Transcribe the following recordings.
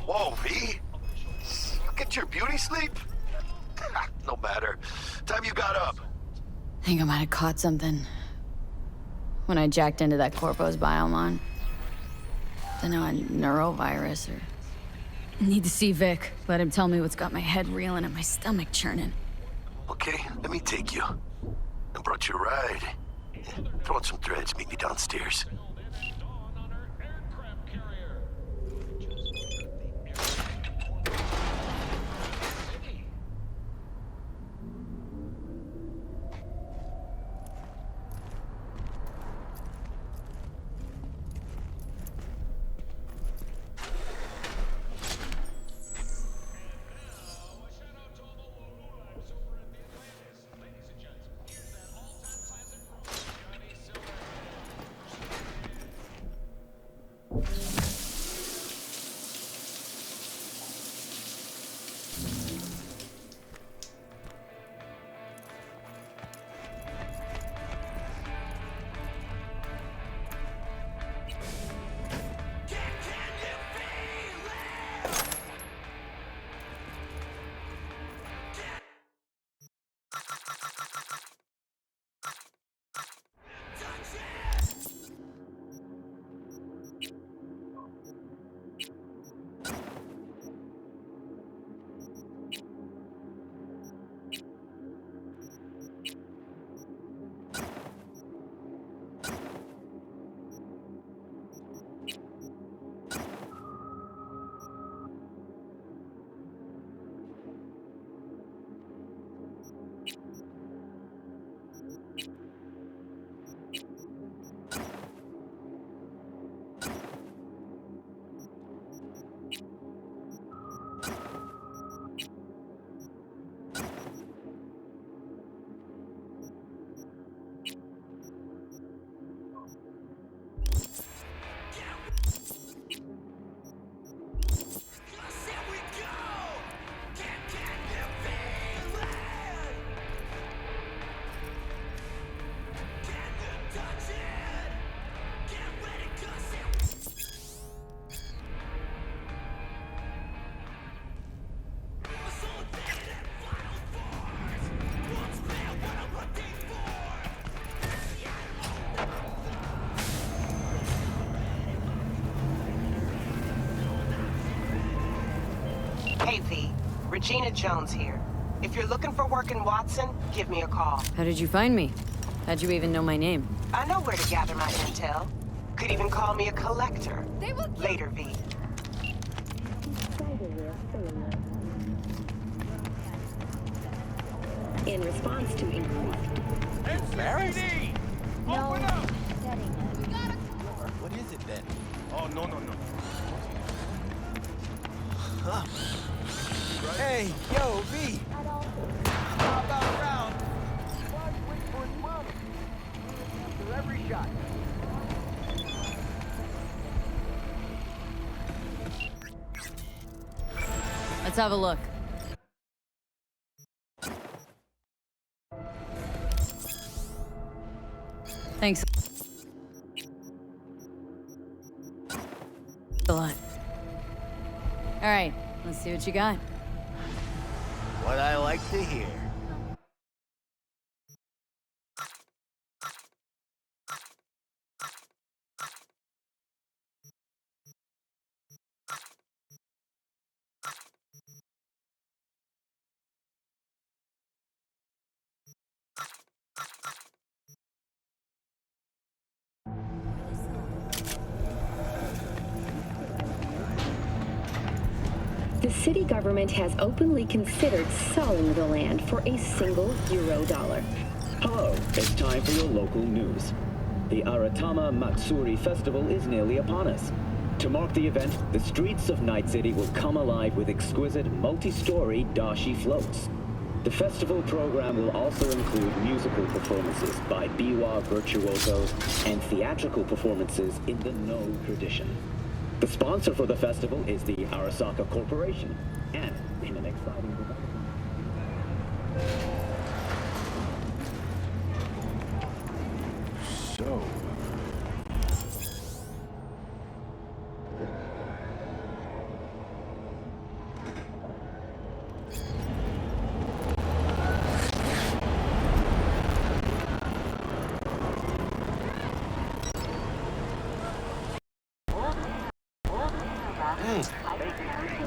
Whoa, V? Get your beauty sleep? No matter. Time you got up. Think I might have caught something when I jacked into that Corpo's biomon. Don't know, a neurovirus or... Need to see Vic. Let him tell me what's got my head reeling and my stomach churning. Okay, let me take you. I brought you a ride. Throw on some threads, meet me downstairs. Hey, V. Regina Jones here. If you're looking for work in Watson, give me a call. How did you find me? How'd you even know my name? I know where to gather my intel. Could even call me a collector. Later, V. In response to increased... It's Faraday! Open up! What is it then? Oh, no. Huh? Hey, yo, V! How about a round? Wait for his mom. After every shot. Let's have a look. Thanks a lot. All right, let's see what you got. What I like to hear. The city government has openly considered selling the land for a single euro-dollar. Hello, it's time for your local news. The Aratama Matsuri Festival is nearly upon us. To mark the event, the streets of Night City will come alive with exquisite multi-story dashi floats. The festival program will also include musical performances by biwa virtuosos and theatrical performances in the No tradition. The sponsor for the festival is the Arasaka Corporation, and in an exciting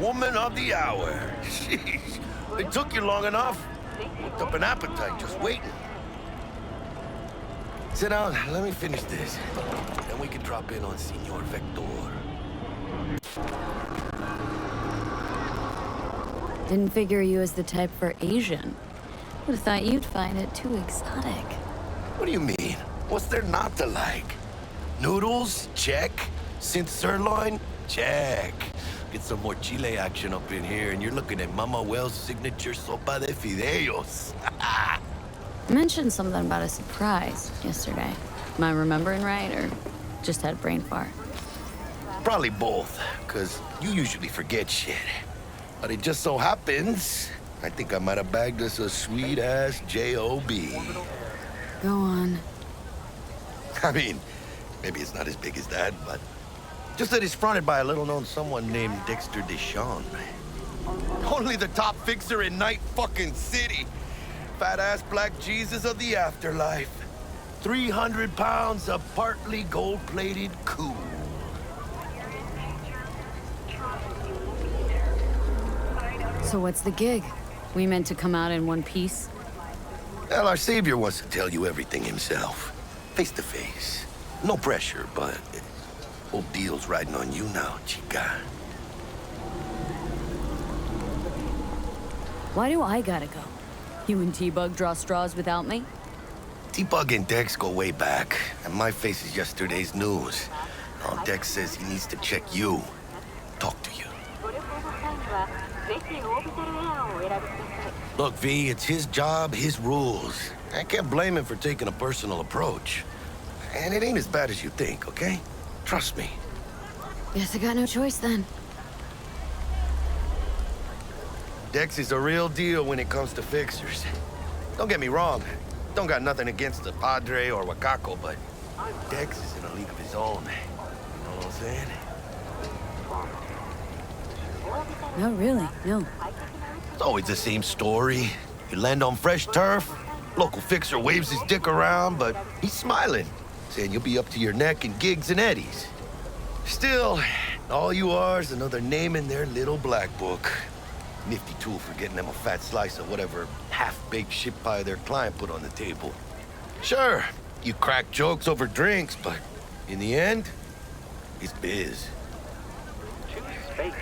Woman of the hour. Jeez. It took you long enough. Worked up an appetite just waiting. Sit down, let me finish this. Then we can drop in on Senor Vector. Didn't figure you as the type for Asian. Would have thought you'd find it too exotic. What do you mean? What's there not to like? Noodles? Check. Synth sirloin? Check. Get some more Chile action up in here, and you're looking at Mama Wells' signature sopa de fideos. You mentioned something about a surprise yesterday. Am I remembering right, or just had a brain fart? Probably both, because you usually forget shit. But it just so happens, I think I might have bagged us a sweet-ass J.O.B. Go on. I mean, maybe it's not as big as that, but just that it's fronted by a little-known someone named Dexter Deshawn. Only the top fixer in Night fucking City. Fat-ass black Jesus of the afterlife. 300 pounds of partly gold-plated cool. So what's the gig? We meant to come out in one piece? Well, our savior wants to tell you everything himself. Face to face. No pressure, but whole deal's riding on you now, chica. Why do I gotta go? You and T-Bug draw straws without me? T-Bug and Dex go way back, and my face is yesterday's news. Now Dex says he needs to check you. Talk to you. Look, V, it's his job, his rules. I can't blame him for taking a personal approach. And it ain't as bad as you think, okay? Trust me. Guess I got no choice then. Dex is a real deal when it comes to fixers. Don't get me wrong. Don't got nothing against the Padre or Wakako, but Dex is in a league of his own. You know what I'm saying? No, really, no. It's always the same story. You land on fresh turf, local fixer waves his dick around, but he's smiling, saying you'll be up to your neck in gigs and eddies. Still, all you are is another name in their little black book. Nifty tool for getting them a fat slice of whatever half-baked shit pie their client put on the table. Sure, you crack jokes over drinks, but in the end, it's biz. Choose space.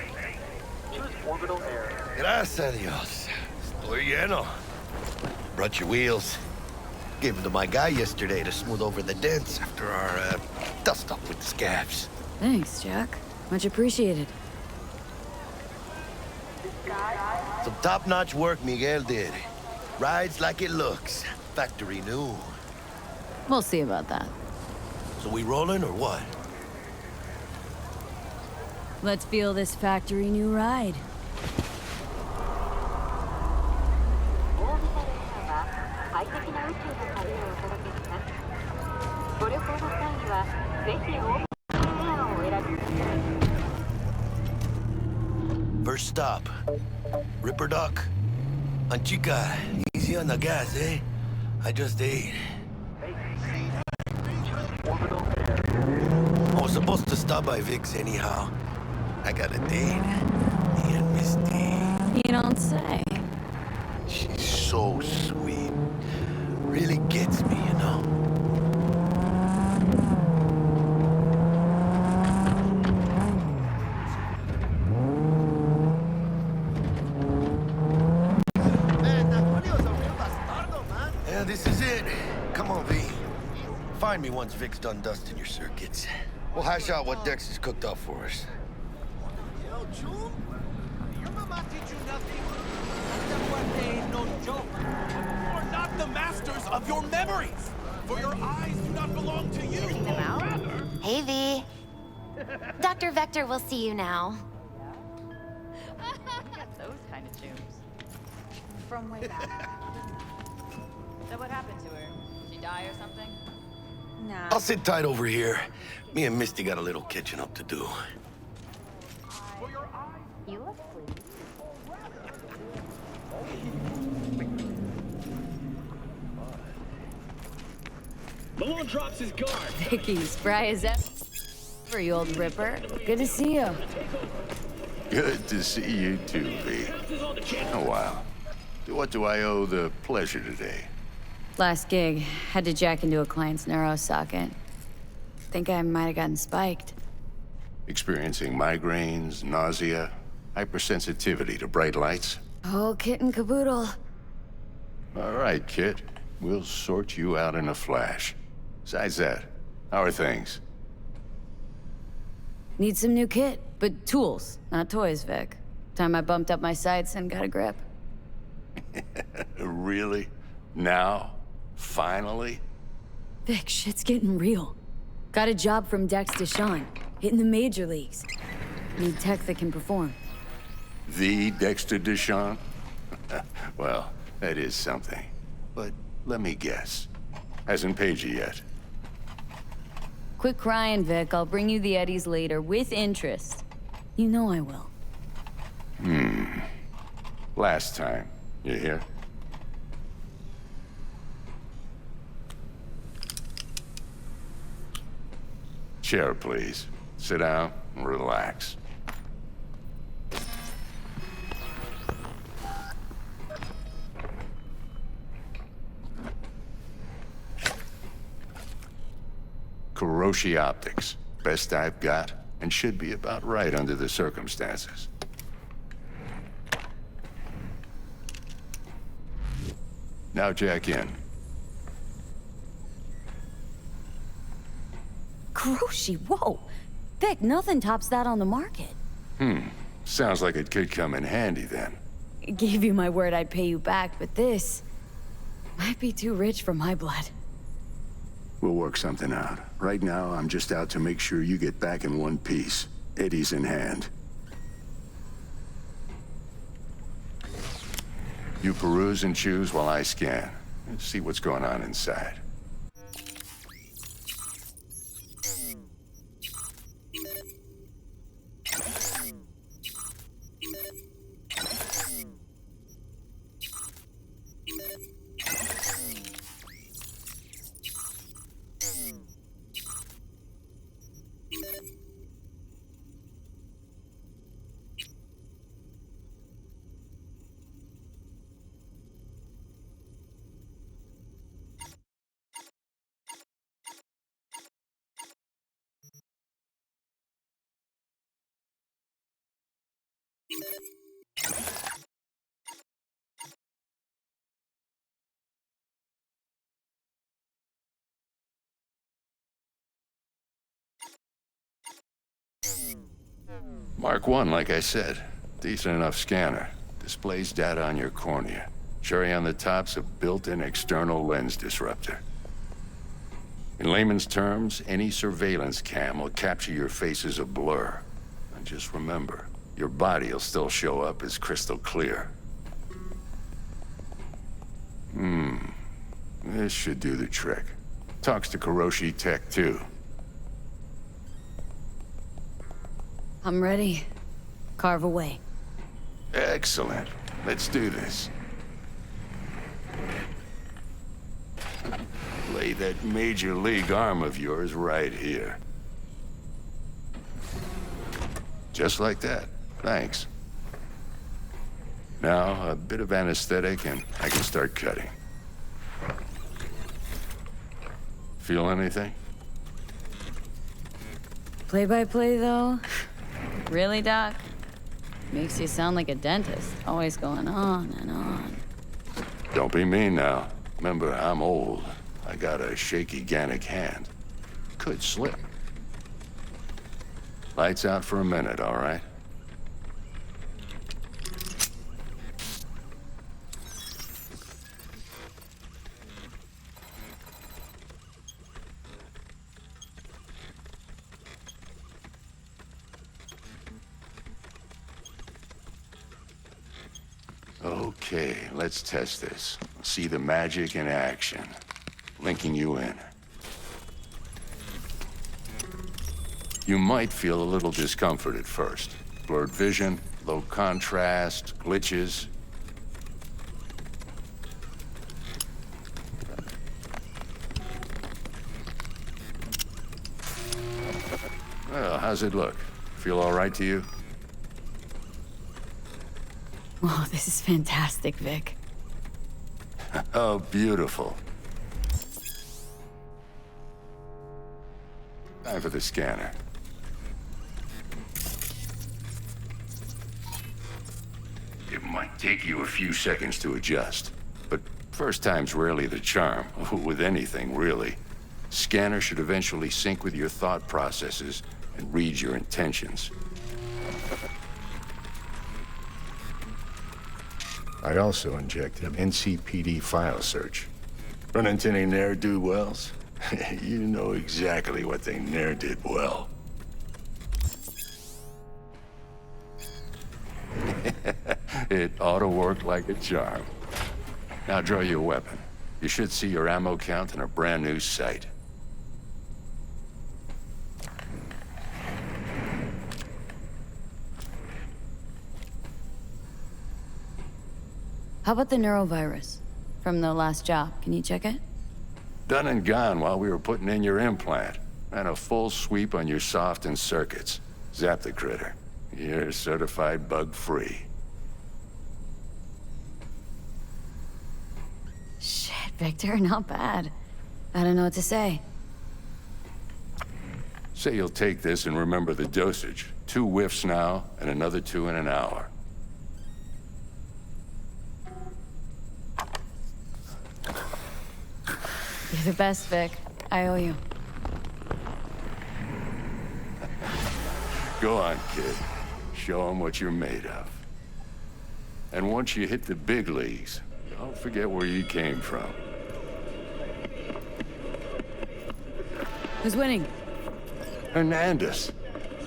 Choose orbital air. Gracias a Dios. Estoy lleno. Brought your wheels. Gave them to my guy yesterday to smooth over the dents after our dust-up with the scabs. Thanks, Jack. Much appreciated. Some top-notch work Miguel did. Rides like it looks. Factory new. We'll see about that. So we rolling or what? Let's feel this factory new ride. First stop. Ripper Duck. And chica, easy on the gas, eh? I just ate. I was supposed to stop by Vic's anyhow. I got a date. Me and Misty. You don't say. She's so sweet. Really gets me, you know? Yeah, this is it. Come on, V. Find me once Vic's done dusting your circuits. We'll hash out what Dex has cooked up for us. Yo, June? Your mama teach you nothing? Esta ain't no joke. You are not the masters of your memories. For your eyes do not belong to you. Hey, V. Dr. Vector will see you now. Those kind of tunes. From way back. So what happened to her? Did she die or something? Nah. I'll sit tight over here. Me and Misty got a little catching up to do. You look pleased. Malone drops his guard. Vicky, spry as ever. For you old ripper. Good to see you. Good to see you too, V. Oh, wow. What do I owe the pleasure today? Last gig, had to jack into a client's neuro socket. Think I might have gotten spiked. Experiencing migraines, nausea, hypersensitivity to bright lights? Oh, kit and caboodle. All right, Kit. We'll sort you out in a flash. Besides that, how are things? Need some new kit, but tools, not toys, Vic. Time I bumped up my sights and got a grip. Really? Now? Finally? Vic, shit's getting real. Got a job from Dex Deshawn, hitting the major leagues. Need tech that can perform. The Dexter Deshawn? Well, that is something. But let me guess. Hasn't paid you yet. Quit crying, Vic. I'll bring you the eddies later, with interest. You know I will. Last time. You hear? Chair, please. Sit down and relax. Kuroshi Optics. Best I've got, and should be about right under the circumstances. Now jack in. Kuroshi, whoa! Vic, nothing tops that on the market. Sounds like it could come in handy then. Gave you my word I'd pay you back, but this might be too rich for my blood. We'll work something out. Right now, I'm just out to make sure you get back in one piece. Eddie's in hand. You peruse and choose while I scan. Let's see what's going on inside. Mark 1, like I said. Decent enough scanner. Displays data on your cornea. Cherry on the top's a built-in external lens disruptor. In layman's terms, any surveillance cam will capture your face as a blur. And just remember, your body will still show up as crystal clear. This should do the trick. Talks to Kuroshi Tech, too. I'm ready. Carve away. Excellent. Let's do this. Lay that major league arm of yours right here. Just like that. Thanks. Now, a bit of anesthetic and I can start cutting. Feel anything? Play-by-play, though? Really, Doc? Makes you sound like a dentist. Always going on and on. Don't be mean now. Remember, I'm old. I got a shaky Gannic hand. Could slip. Lights out for a minute, all right? Okay, let's test this. See the magic in action. Linking you in. You might feel a little discomfort at first. Blurred vision, low contrast, glitches. How's it look? Feel all right to you? Oh, this is fantastic, Vic. Oh, beautiful. Time for the scanner. It might take you a few seconds to adjust, but first time's rarely the charm, with anything, really. Scanner should eventually sync with your thought processes and read your intentions. I also injected NCPD file search. Run into any ne'er-do-wells? You know exactly what they ne'er did well. It ought to work like a charm. Now draw your weapon. You should see your ammo count in a brand new sight. How about the neurovirus from the last job? Can you check it? Done and gone while we were putting in your implant. And a full sweep on your soft and circuits. Zap the critter. You're certified bug-free. Shit, Victor, not bad. I don't know what to say. Say you'll take this and remember the dosage. 2 whiffs now, and another 2 in an hour. You're the best, Vic. I owe you. Go on, kid. Show them what you're made of. And once you hit the big leagues, don't forget where you came from. Who's winning? Hernandez.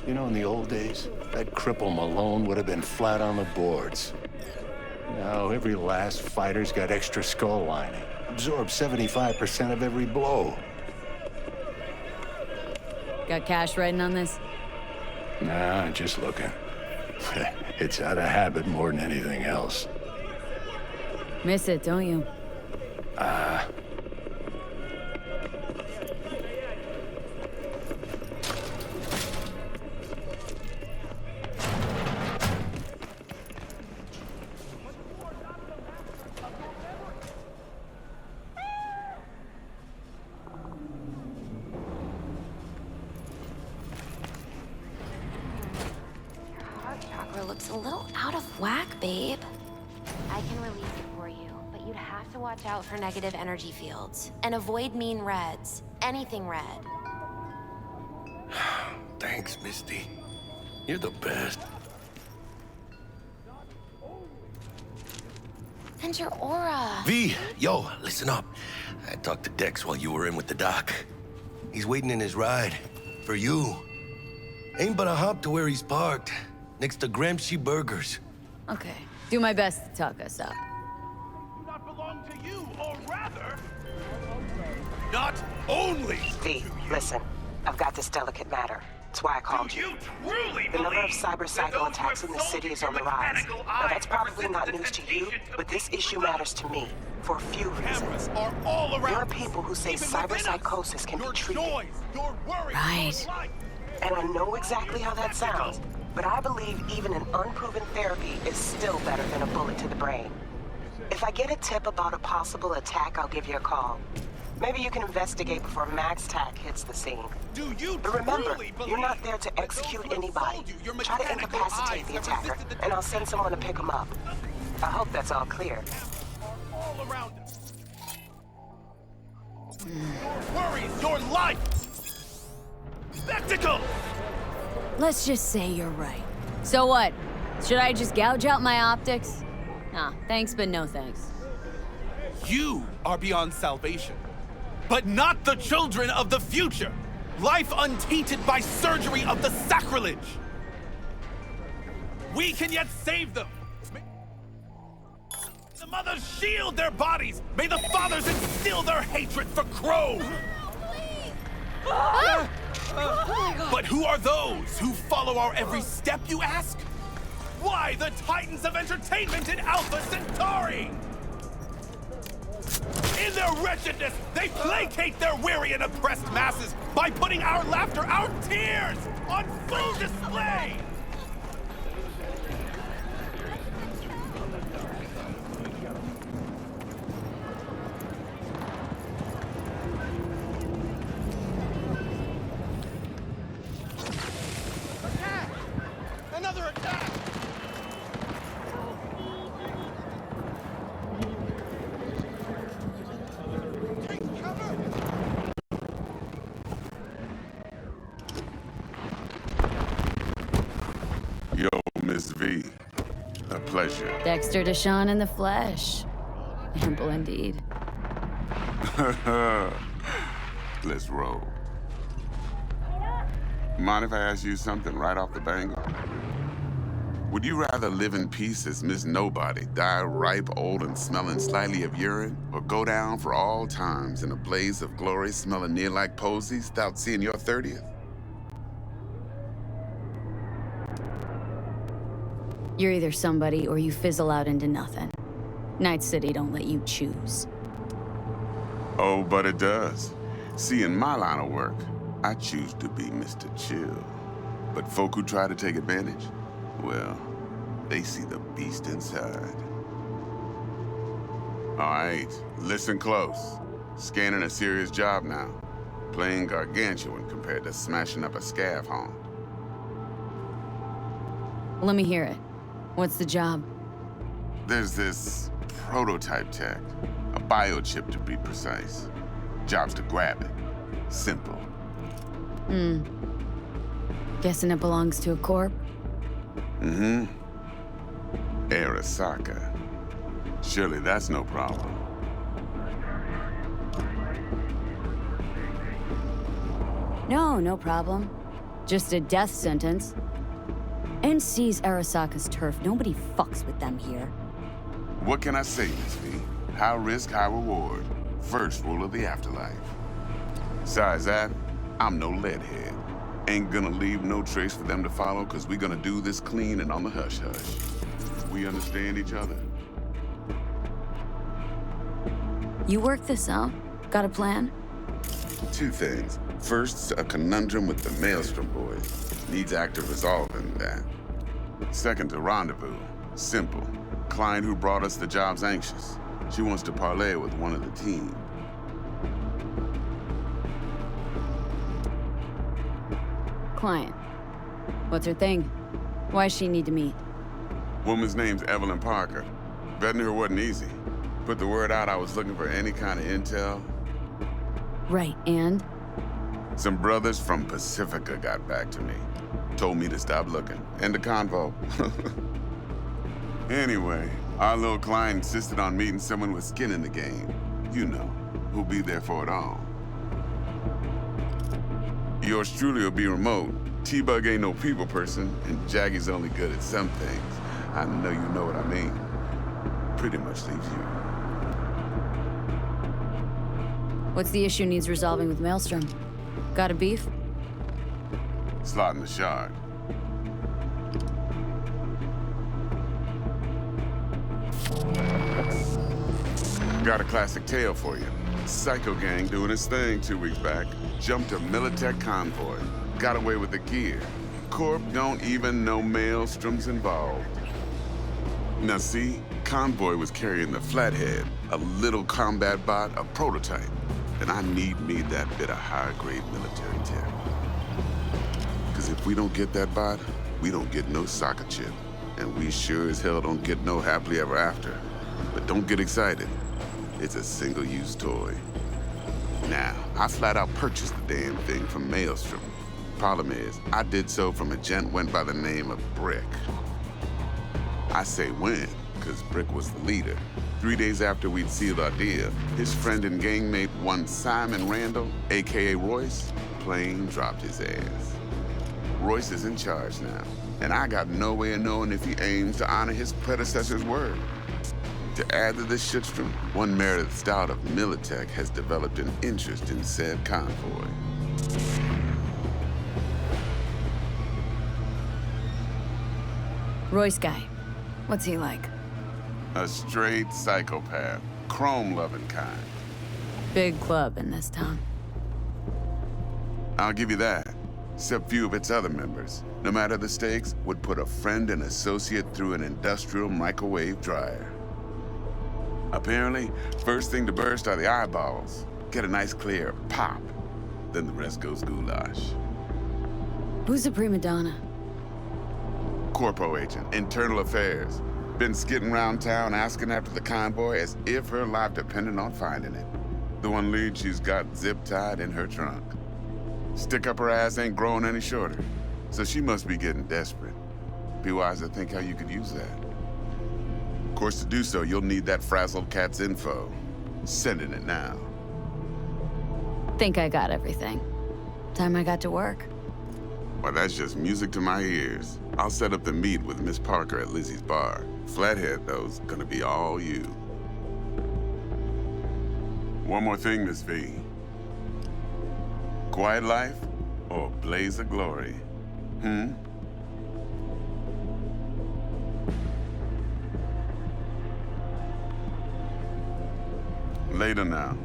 You know, in the old days, that cripple Malone would have been flat on the boards. Now, every last fighter's got extra skull lining. Absorbs 75% of every blow. Got cash writing on this? Nah, just looking. It's out of habit more than anything else. Miss it, don't you? Looks a little out of whack, babe. I can release it for you, but you'd have to watch out for negative energy fields. And avoid mean reds. Anything red. Thanks, Misty. You're the best. And your aura. V, yo, listen up. I talked to Dex while you were in with the doc. He's waiting in his ride. For you. Ain't but a hop to where he's parked. Next to Gramsci Burgers. Okay. Do my best to talk us up. Do not belong to you, or rather... Not only... V, listen. I've got this delicate matter. That's why I called you. The number of cyber-psycho attacks in the city is on the rise. Now, that's probably not news to you, but this issue matters to me. For a few reasons. Are all around. There are people who say cyber-psychosis can be treated. Your worries, Right. And I know exactly how that sounds. But I believe even an unproven therapy is still better than a bullet to the brain. If I get a tip about a possible attack, I'll give you a call. Maybe you can investigate before Max Tack hits the scene. Do you But remember, truly you're not there to execute anybody. Try to incapacitate the attacker, and I'll send someone to pick him up. I hope that's all clear. all around us. Your worries, your life. Spectacle. Let's just say you're right. So what? Should I just gouge out my optics? Nah, thanks, but no thanks. You are beyond salvation, but not the children of the future. Life untainted by surgery of the sacrilege. We can yet save them. May the mothers shield their bodies. May the fathers instill their hatred for crow. But who are those who follow our every step, you ask? Why the titans of entertainment in Alpha Centauri? In their wretchedness, they placate their weary and oppressed masses by putting our laughter, our tears, on full display! Attack! Another attack! Yo, Miss V. A pleasure. Dexter Deshawn in the flesh. Ample indeed. Let's roll. Mind if I ask you something right off the bangle? Would you rather live in peace as Miss Nobody, die ripe, old, and smelling slightly of urine, or go down for all times in a blaze of glory smelling near like posies without seeing your 30th? You're either somebody or you fizzle out into nothing. Night City don't let you choose. Oh, but it does. See, in my line of work, I choose to be Mr. Chill. But folk who try to take advantage, well, they see the beast inside. All right, listen close. Scanning a serious job now. Playing gargantuan compared to smashing up a scav haunt. Let me hear it. What's the job? There's this prototype tech, a biochip to be precise. Job's to grab it. Simple. Guessing it belongs to a corp? Mm-hmm. Arasaka. Surely that's no problem. No problem. Just a death sentence. NC's Arasaka's turf. Nobody fucks with them here. What can I say, Miss V? High risk, high reward. First rule of the afterlife. Besides that, I'm no leadhead. Ain't gonna leave no trace for them to follow, cause we gonna do this clean and on the hush-hush. We understand each other? You work this out? Got a plan? Two things. First, a conundrum with the Maelstrom boys. Needs active resolving that. Second, a rendezvous. Simple. Client who brought us the job's anxious. She wants to parlay with one of the team. Client. What's her thing? Why does she need to meet? Woman's name's Evelyn Parker. Betting her wasn't easy. Put the word out I was looking for any kind of intel. Right, and? Some brothers from Pacifica got back to me. Told me to stop looking. End the convo. Anyway, our little client insisted on meeting someone with skin in the game. You know, who'll be there for it all. Yours truly will be remote. T-Bug ain't no people person, and Jaggy's only good at some things. I know you know what I mean. Pretty much leaves you. What's the issue needs resolving with Maelstrom? Got a beef? Slot in the shard. Got a classic tale for you. Psycho gang doing his thing 2 weeks back. Jumped a Militech convoy. Got away with the gear. Corp don't even know Maelstrom's involved. Now see, convoy was carrying the Flathead, a little combat bot, a prototype. And I need me that bit of high-grade military tech. Because if we don't get that bot, we don't get no soccer chip. And we sure as hell don't get no happily ever after. But don't get excited. It's a single-use toy. Now, I flat out purchased the damn thing from Maelstrom. Problem is, I did so from a gent went by the name of Brick. I say when, because Brick was the leader. 3 days after we'd sealed our deal, his friend and gangmate, one Simon Randall, AKA Royce, plain dropped his ass. Royce is in charge now, and I got no way of knowing if he aims to honor his predecessor's word. To add to this shitstrom, one Meredith Stout of Militech has developed an interest in said convoy. Royce guy. What's he like? A straight psychopath, chrome-loving kind. Big club in this town. I'll give you that. Except few of its other members, no matter the stakes, would put a friend and associate through an industrial microwave dryer. Apparently, first thing to burst are the eyeballs. Get a nice clear pop. Then the rest goes goulash. Who's the prima donna? Corpo agent, internal affairs. Been skidding around town asking after the convoy as if her life depended on finding it. The one lead she's got zip-tied in her trunk. Stick up her ass ain't growing any shorter, so she must be getting desperate. Be wise to think how you could use that. Of course, to do so, you'll need that frazzled cat's info. Sending it now. Think I got everything. Time I got to work. Well, that's just music to my ears. I'll set up the meet with Miss Parker at Lizzie's bar. Flathead, though's gonna be all you. One more thing, Miss V. Quiet life or blaze of glory? Later now.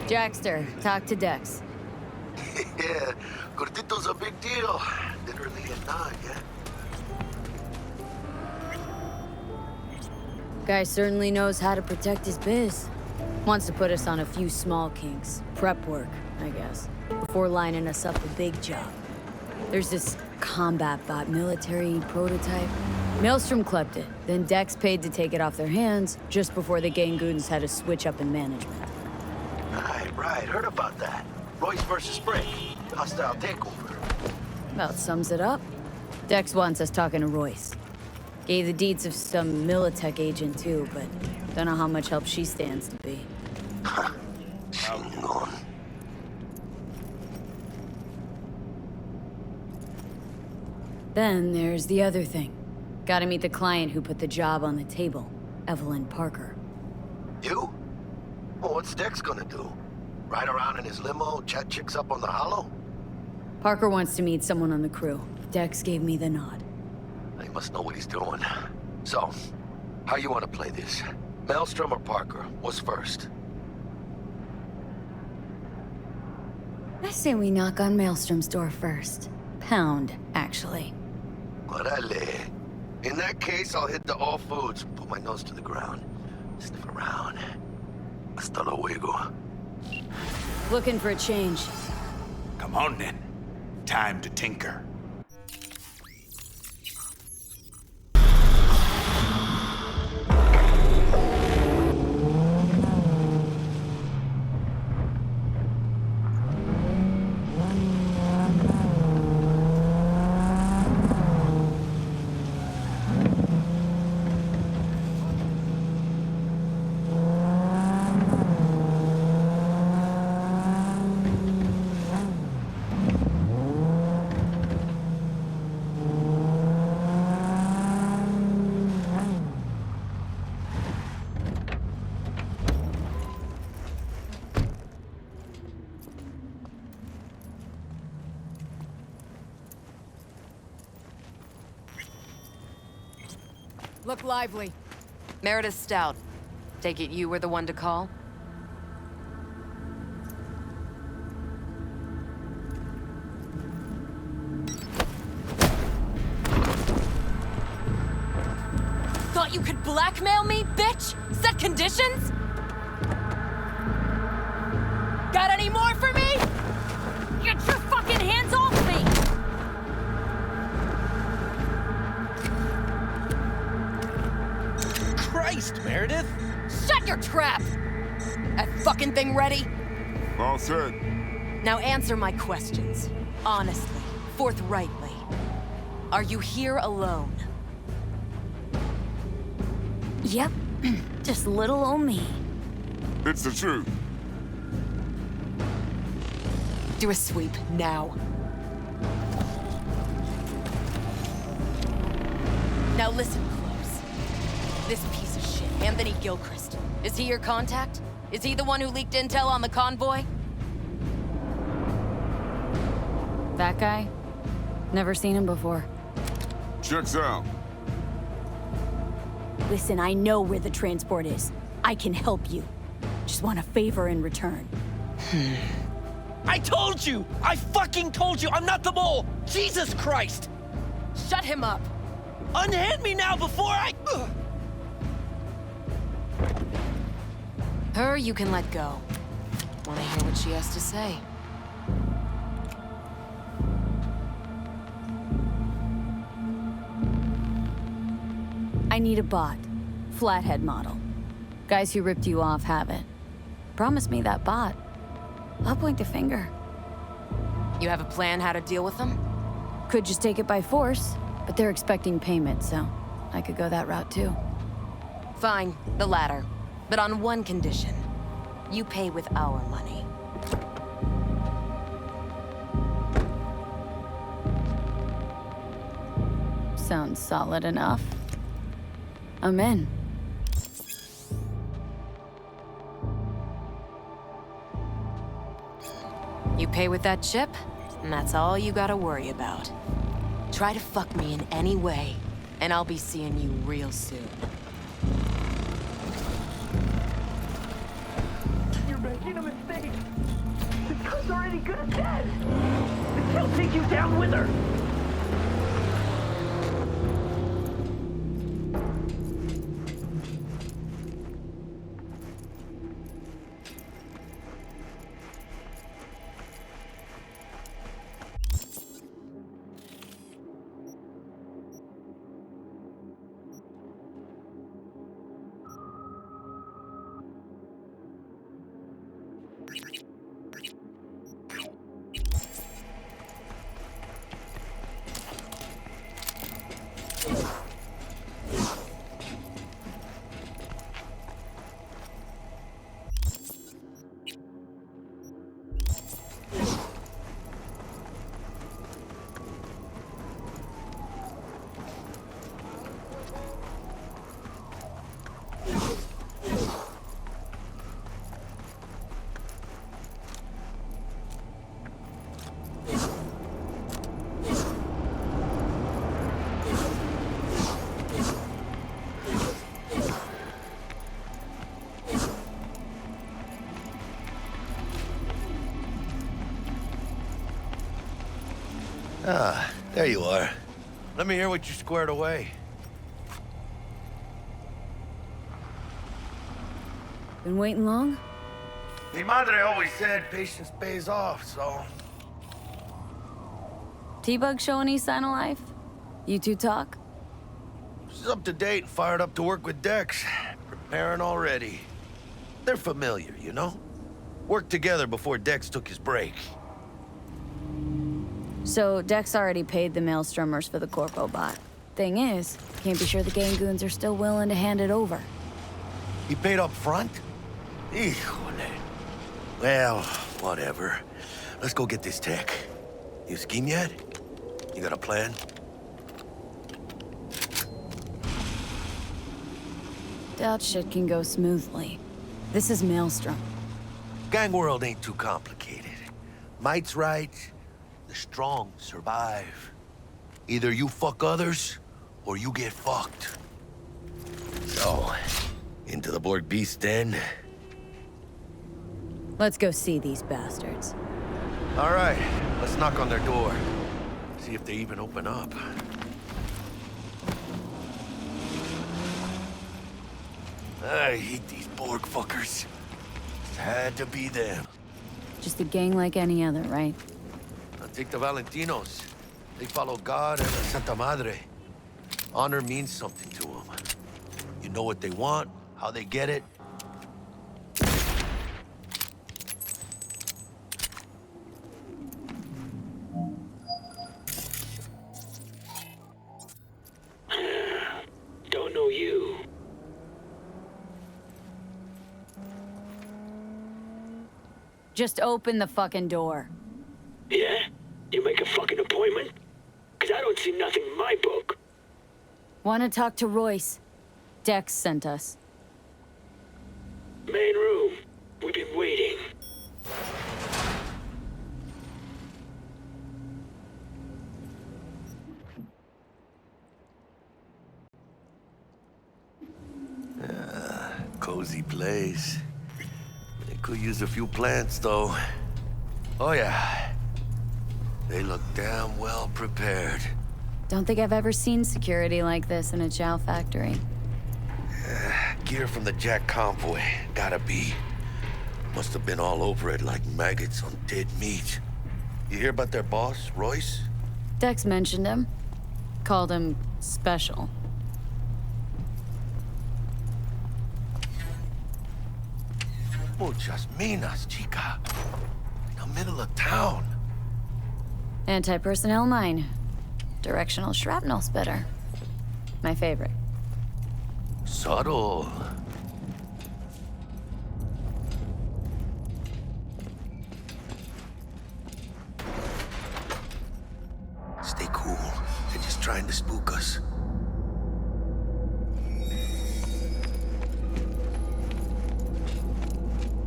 Jackster, talk to Dex. Yeah, Cortito's a big deal. Literally a nod, yeah? Guy certainly knows how to protect his biz. Wants to put us on a few small kinks. Prep work, I guess. Before lining us up a big job. There's this combat bot military prototype. Maelstrom clept it, then Dex paid to take it off their hands just before the Gangoons had a switch up in management. Right, heard about that. Royce versus Spring. Hostile takeover. About sums it up. Dex wants us talking to Royce. Gave the deeds of some Militech agent too, but don't know how much help she stands to be. Then there's the other thing. Gotta meet the client who put the job on the table, Evelyn Parker. You? Well, what's Dex gonna do? Ride around in his limo, chat chicks up on the hollow? Parker wants to meet someone on the crew. Dex gave me the nod. He must know what he's doing. So, how you want to play this? Maelstrom or Parker? What's first? I say we knock on Maelstrom's door first. Pound, actually. Orale. In that case, I'll hit the all foods, put my nose to the ground. Sniff around. Hasta luego. Looking for a change. Come on then. Time to tinker. Look lively. Meredith Stout. Take it you were the one to call? Thought you could blackmail me, bitch? Set conditions? Got any more for me? Get your fucking hands off me! Christ, Meredith! Shut your trap! That fucking thing ready? All set. Now answer my questions. Honestly, forthrightly. Are you here alone? Yep. Just little old me. It's the truth. Do a sweep, now. Now listen close. This piece of shit, Anthony Gilchrist. Is he your contact? Is he the one who leaked intel on the convoy? That guy? Never seen him before. Checks out. Listen, I know where the transport is. I can help you. Just want a favor in return. I told you! I fucking told you! I'm not the mole! Jesus Christ! Shut him up! Unhand me now before I... Her you can let go. Wanna hear what she has to say? I need a bot. Flathead model. Guys who ripped you off have it. Promise me that bot. I'll point the finger. You have a plan how to deal with them? Could just take it by force, but they're expecting payment, so I could go that route too. Fine, the latter. But on one condition. You pay with our money. Sounds solid enough. I'm in. You pay with that chip, and that's all you gotta worry about. Try to fuck me in any way, and I'll be seeing you real soon. You're making a mistake. This girl's already good as dead. She'll take you down with her. Ah, there you are. Let me hear what you squared away. Been waiting long? Mi madre always said patience pays off, so... T-Bug show any sign of life? You two talk? She's up to date and fired up to work with Dex. Preparing already. They're familiar, you know? Worked together before Dex took his break. So Dex already paid the Maelstromers for the Corpo bot. Thing is, can't be sure the Gangoons are still willing to hand it over. He paid up front? Híjole. Well, whatever. Let's go get this tech. You scheme yet? You got a plan? Doubt shit can go smoothly. This is Maelstrom. Gang world ain't too complicated. Might's right. The strong survive. Either you fuck others, or you get fucked. So, into the Borg Beast den? Let's go see these bastards. All right, let's knock on their door. See if they even open up. I hate these Borg fuckers. It had to be them. Just a gang like any other, right? Now take the Valentinos. They follow God and the Santa Madre. Honor means something to them. You know what they want, how they get it. Don't know you. Just open the fucking door. Yeah? You make a fucking appointment? 'Cause I don't see nothing in my book. Want to talk to Royce? Dex sent us. Main room. We've been waiting. Cozy place. They could use a few plants, though. Oh, yeah. They look damn well prepared. Don't think I've ever seen security like this in a chow factory. Gear from the Jack convoy. Gotta be. Must have been all over it like maggots on dead meat. You hear about their boss, Royce? Dex mentioned him. Called him special. Muchas minas, chica. In the middle of town. Anti-personnel mine. Directional shrapnel spitter. My favorite. Subtle. Stay cool. They're just trying to spook us.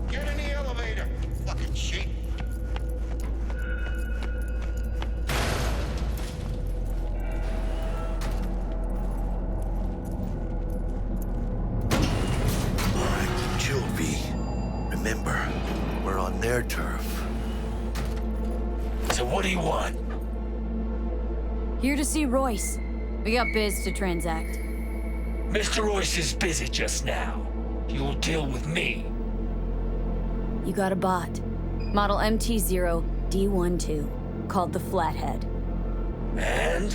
Get in the elevator, fucking sheep. Remember, we're on their turf. So what do you want? Here to see Royce. We got biz to transact. Mr. Royce is busy just now. You'll deal with me. You got a bot. Model MT0D12, called the Flathead. And?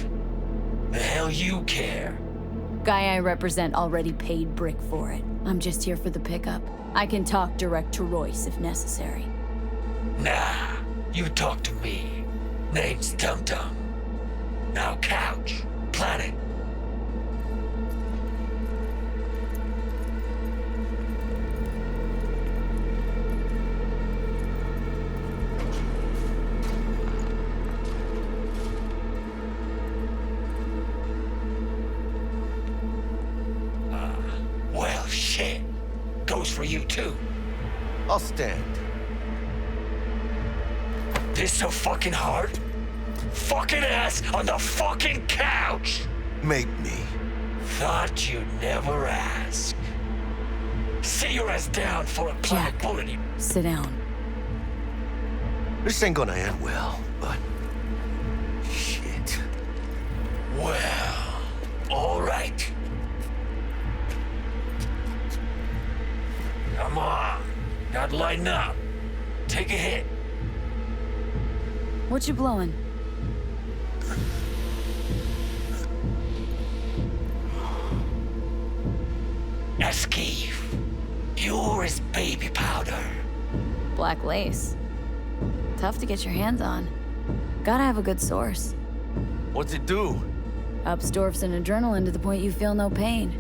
The hell you care? Guy I represent already paid Brick for it. I'm just here for the pickup. I can talk direct to Royce if necessary. Nah, you talk to me. Name's Dum Dum. Now couch, planet. Well, shit. Goes for you too. I'll stand. This so fucking hard? Fucking ass on the fucking couch! Make me. Thought you'd never ask. Sit your ass down for a planet bullet. Sit down. This ain't gonna end well, but... shit. Well, alright. Come on. Gotta lighten up. Take a hit. What you blowing? Eskeef. Pure as baby powder. Black lace. Tough to get your hands on. Gotta have a good source. What's it do? Ups dwarfs and adrenaline to the point you feel no pain.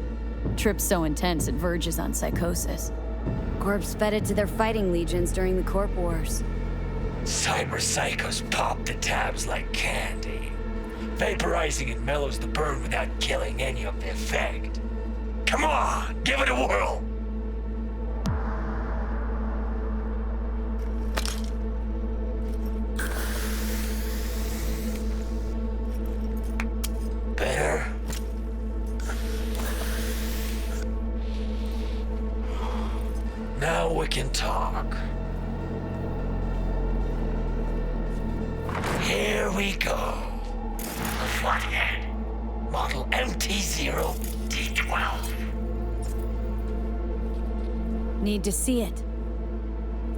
Trip's so intense it verges on psychosis. Corps fed it to their fighting legions during the Corp Wars. Cyber psychos pop the tabs like candy. Vaporizing it mellows the burn without killing any of the effect. Come on, give it a whirl! Better? Now we can talk. Here we go. Flathead. Model MT0D12. Need to see it.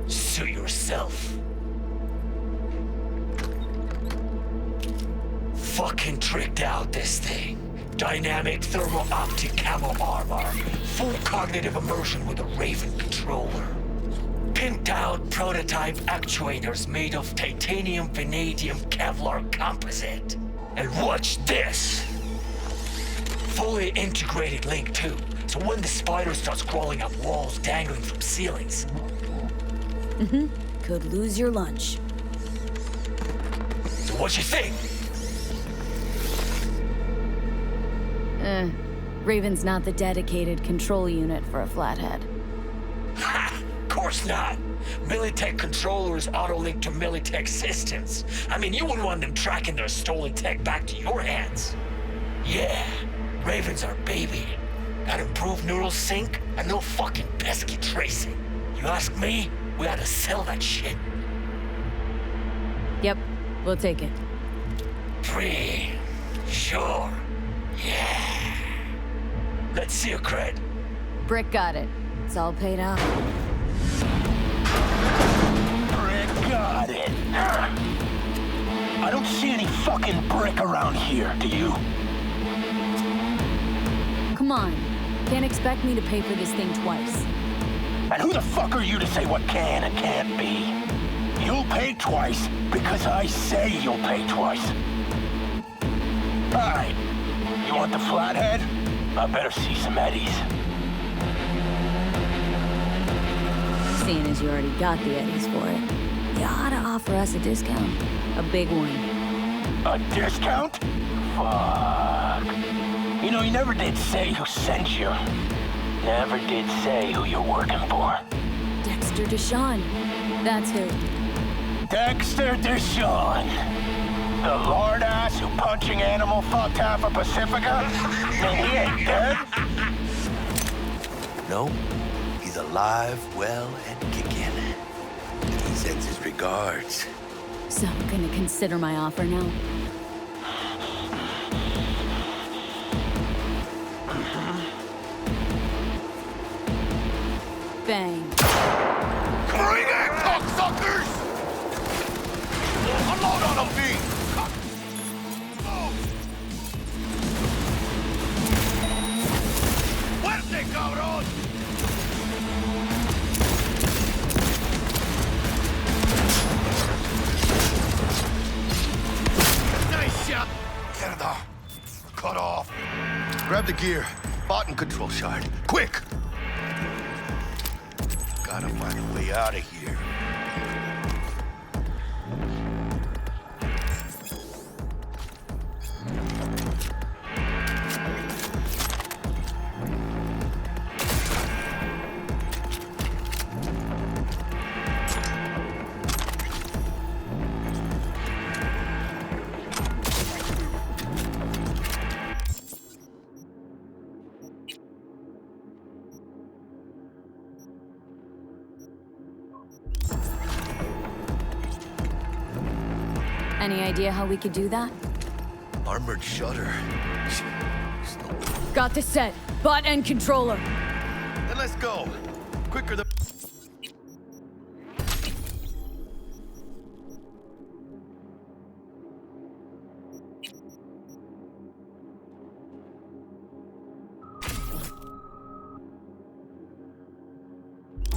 Suit yourself. Fucking tricked out this thing. Dynamic thermo-optic camo armor. Full cognitive immersion with a Raven controller. Pimped out prototype actuators made of titanium, vanadium, Kevlar composite. And watch this. Fully integrated link too. So when the spider starts crawling up walls dangling from ceilings. Could lose your lunch. So what you think? Raven's not the dedicated control unit for a flathead. Ha! Of course not. Militech controllers auto-link to Militech systems. I mean, you wouldn't want them tracking their stolen tech back to your hands. Yeah, Raven's our baby. Got improved neural sync and no fucking pesky tracing. You ask me, we ought to sell that shit. Yep, we'll take it. Free. Sure. Yeah. Let's see your cred. Brick got it. It's all paid off. Brick got it. I don't see any fucking brick around here, do you? Come on. Can't expect me to pay for this thing twice. And who the fuck are you to say what can and can't be? You'll pay twice because I say you'll pay twice. Alright. You want the flathead? I better see some eddies. Seeing as you already got the eddies for it, you ought to offer us a discount. A big one. A discount? Fuck. You know, you never did say who sent you. Never did say who you're working for. Dexter Deshawn. That's who. Dexter Deshawn. The lord ass who punching animal fucked half of Pacifica? And he ain't dead? No, he's alive, well, and kicking. He sends his regards. So, gonna consider my offer now? Bang. Bring it, cocksuckers! Unload on them, V! Fuerte, cabrón! Nice shot! Mierda. Cut off. Grab the gear. Bot control shard. Quick! Gotta find a way out of here. Any idea how we could do that? Armored shutter. Got the set. Bot and controller. Then let's go. Quicker the...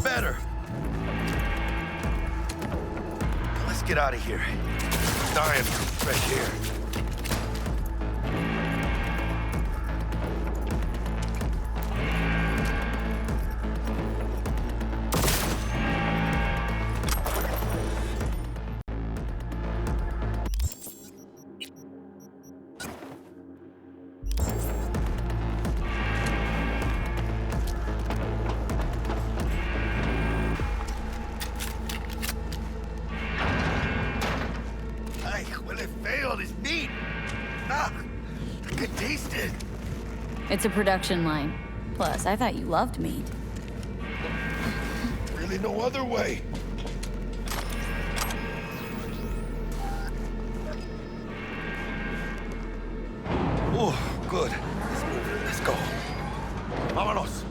Better. Let's get out of here. Dying for fresh air. It's a production line. Plus, I thought you loved meat. Really no other way. Oh, good. Let's move. Let's go. Vámonos.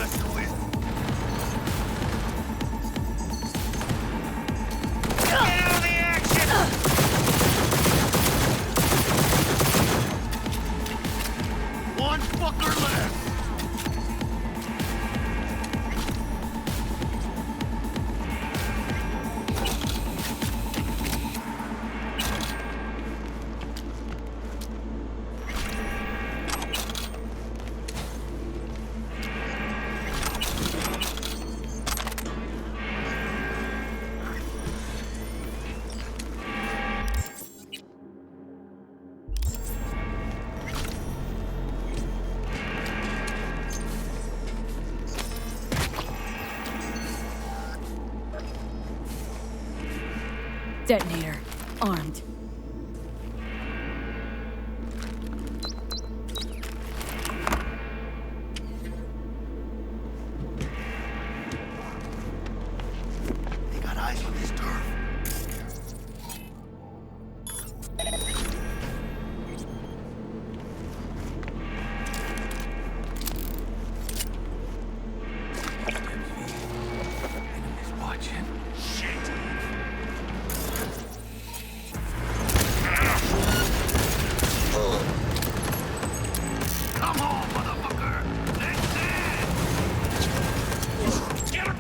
messing with. One fucker left. Detonator. Armed. They got eyes on this turf. Enemies watching. Shit. Come on, motherfucker! Let's dance! Get him!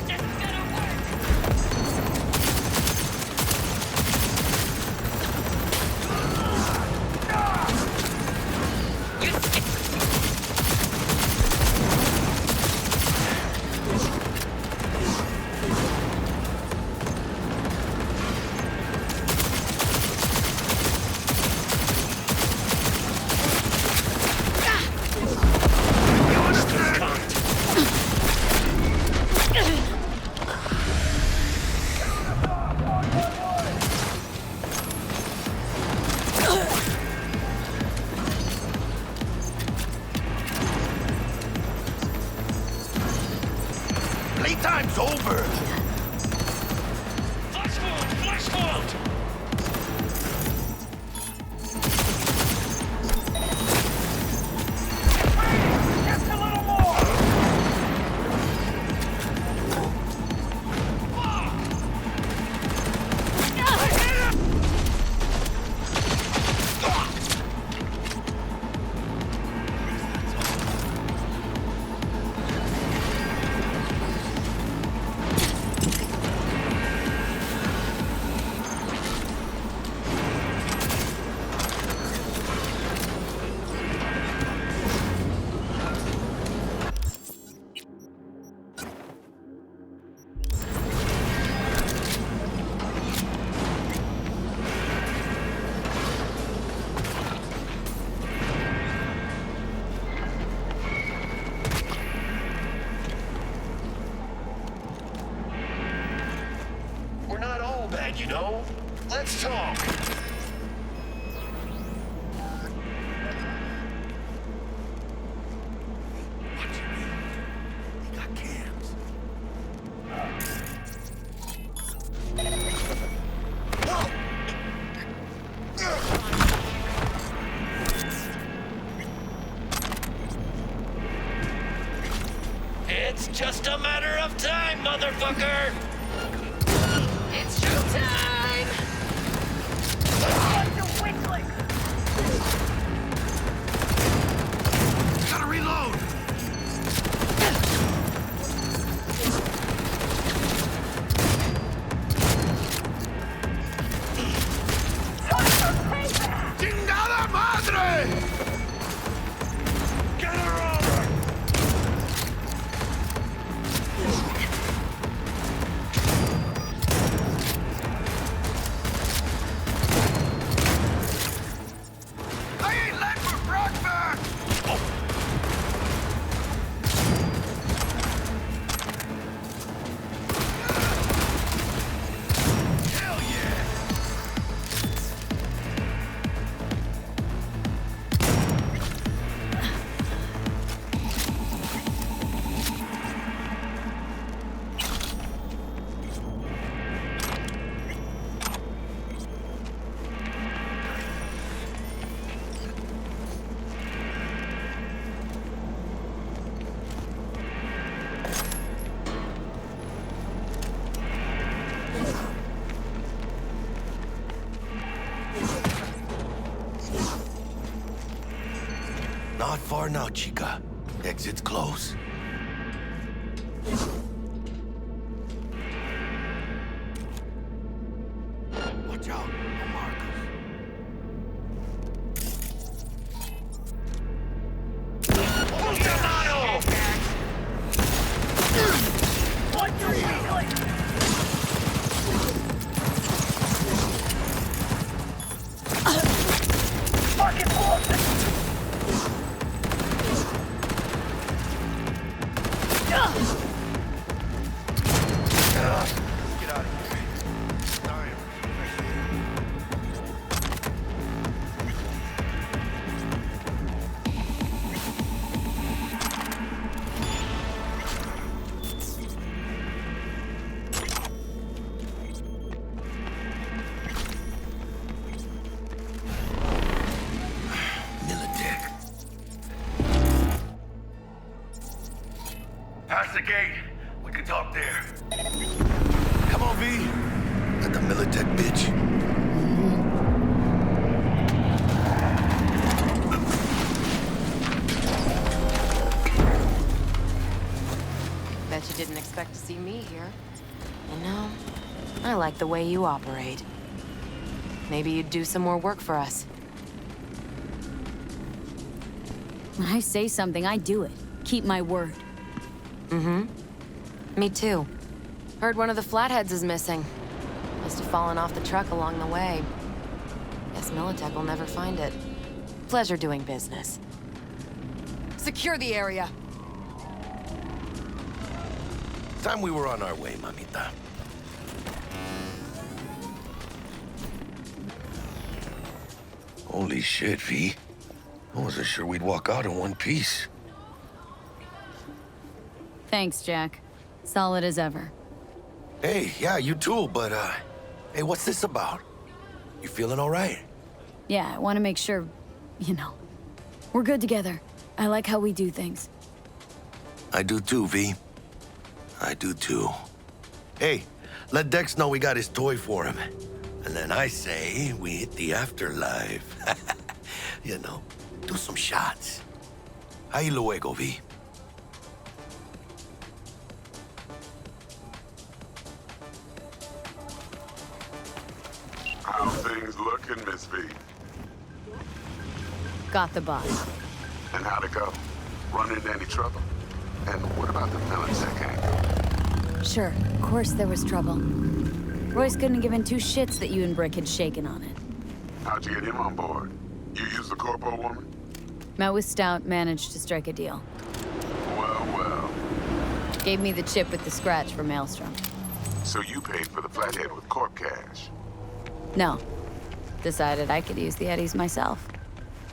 It's gonna Playtime's over! Flash forward! Flash forward! Just a little more! We're not all bad, you know. Let's talk. Watching me. They got cams. It's just a matter of time, motherfucker! It's showtime! Gotta reload! ¡Chingada madre! Get her over! Not far now, chica. Exit's close. Watch out, no markers. Past the gate. We can talk there. Come on, V. Got the Militech bitch. Bet you didn't expect to see me here. You know, I like the way you operate. Maybe you'd do some more work for us. When I say something, I do it. Keep my word. Mm-hmm. Me too. Heard one of the flatheads is missing. Must have fallen off the truck along the way. Guess Militech will never find it. Pleasure doing business. Secure the area. Time we were on our way, mamita. Holy shit, V. I wasn't sure we'd walk out in one piece. Thanks, Jack. Solid as ever. Hey, yeah, you too, but, hey, what's this about? You feeling all right? Yeah, I want to make sure, you know, we're good together. I like how we do things. I do too, V. I do too. Hey, let Dex know we got his toy for him. And then I say we hit the afterlife. You know, do some shots. Ahí luego, V. How things looking, Miss V? Got the boss. And how'd it go? Run into any trouble? And what about the Militech angle? Sure, of course there was trouble. Royce couldn't have given two shits that you and Brick had shaken on it. How'd you get him on board? You used the corpo woman? Met with Stout, managed to strike a deal. Well, well. Gave me the chip with the scratch for Maelstrom. So you paid for the flathead with corp cash? No. Decided I could use the eddies myself.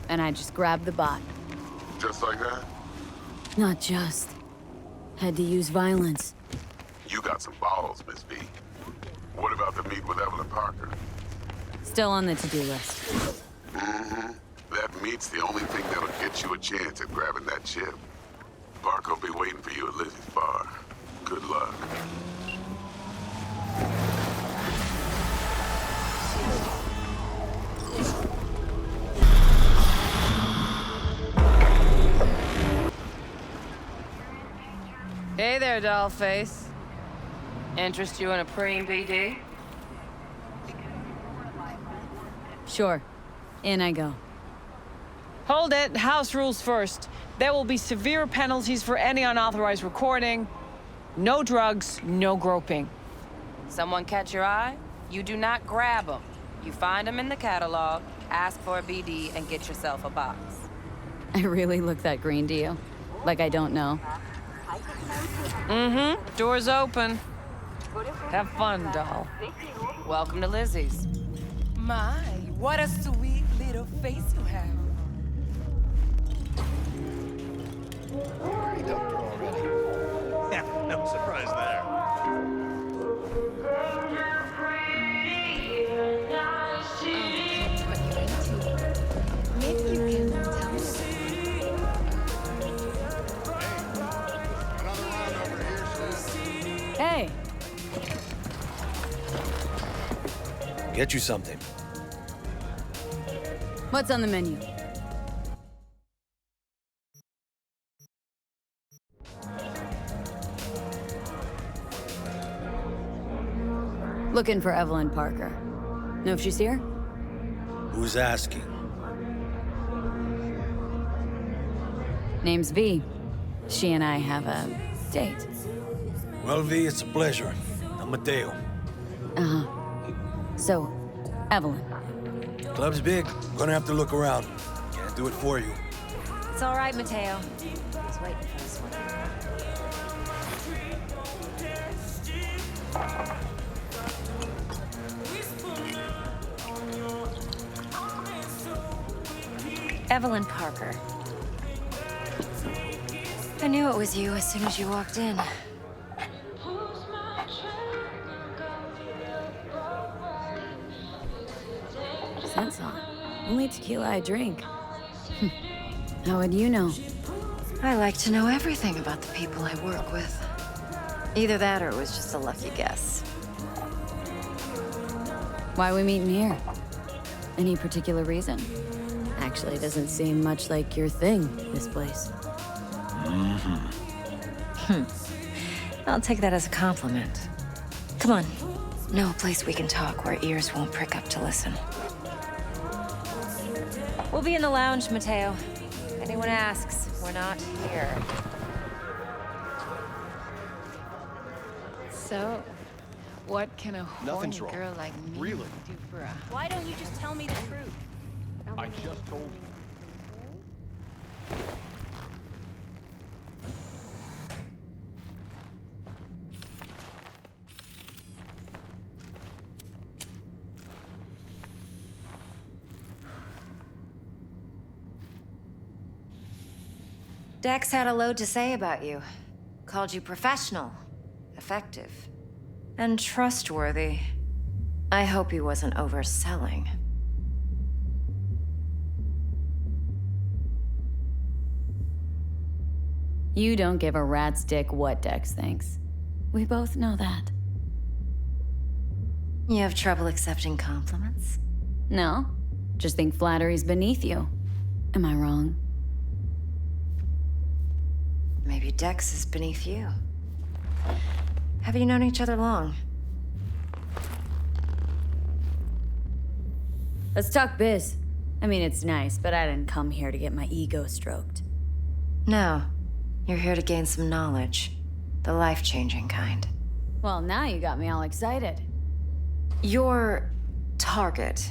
And I just grabbed the bot. Just like that? Not just. Had to use violence. You got some balls, Miss V. What about the meet with Evelyn Parker? Still on the to-do list. Mm-hmm. That meet's the only thing that'll get you a chance at grabbing that chip. Parker will be waiting for you at Lizzie's bar. Good luck. Hey there, dollface. Interest you in a preem, BD? Sure. In I go. Hold it. House rules first. There will be severe penalties for any unauthorized recording. No drugs, no groping. Someone catch your eye? You do not grab them. You find them in the catalog, ask for a BD, and get yourself a box. I really look that green to you? Like I don't know? Mm-hmm. Door's open. Have fun, doll. Welcome to Lizzie's. My, what a sweet little face you have. He dumped her already. Yeah, no surprise there. Hey! Get you something. What's on the menu? Looking for Evelyn Parker. Know if she's here? Who's asking? Name's V. She and I have a date. Well, V, it's a pleasure. I'm Mateo. Uh-huh. So, Evelyn. Club's big. Gonna have to look around. Can't do it for you. It's all right, Mateo. I was waiting for this one. Evelyn Parker. I knew it was you as soon as you walked in. Sense on. Only tequila I drink. How would you know? I like to know everything about the people I work with. Either that or it was just a lucky guess. Why are we meeting here? Any particular reason? Actually, doesn't seem much like your thing, this place. I'll take that as a compliment. Come on. Know a place we can talk where ears won't prick up to listen. We'll be in the lounge, Mateo. If anyone asks, we're not here. So, what can a Nothing's horny wrong. girl like me Really? do for a... Why don't you just tell me the truth? I just told you. Dex had a load to say about you. Called you professional, effective, and trustworthy. I hope he wasn't overselling. You don't give a rat's dick what Dex thinks. We both know that. You have trouble accepting compliments? No, just think flattery's beneath you. Am I wrong? Maybe Dex is beneath you. Have you known each other long? Let's talk biz. I mean, it's nice, but I didn't come here to get my ego stroked. No. You're here to gain some knowledge. The life-changing kind. Well, now you got me all excited. Your target.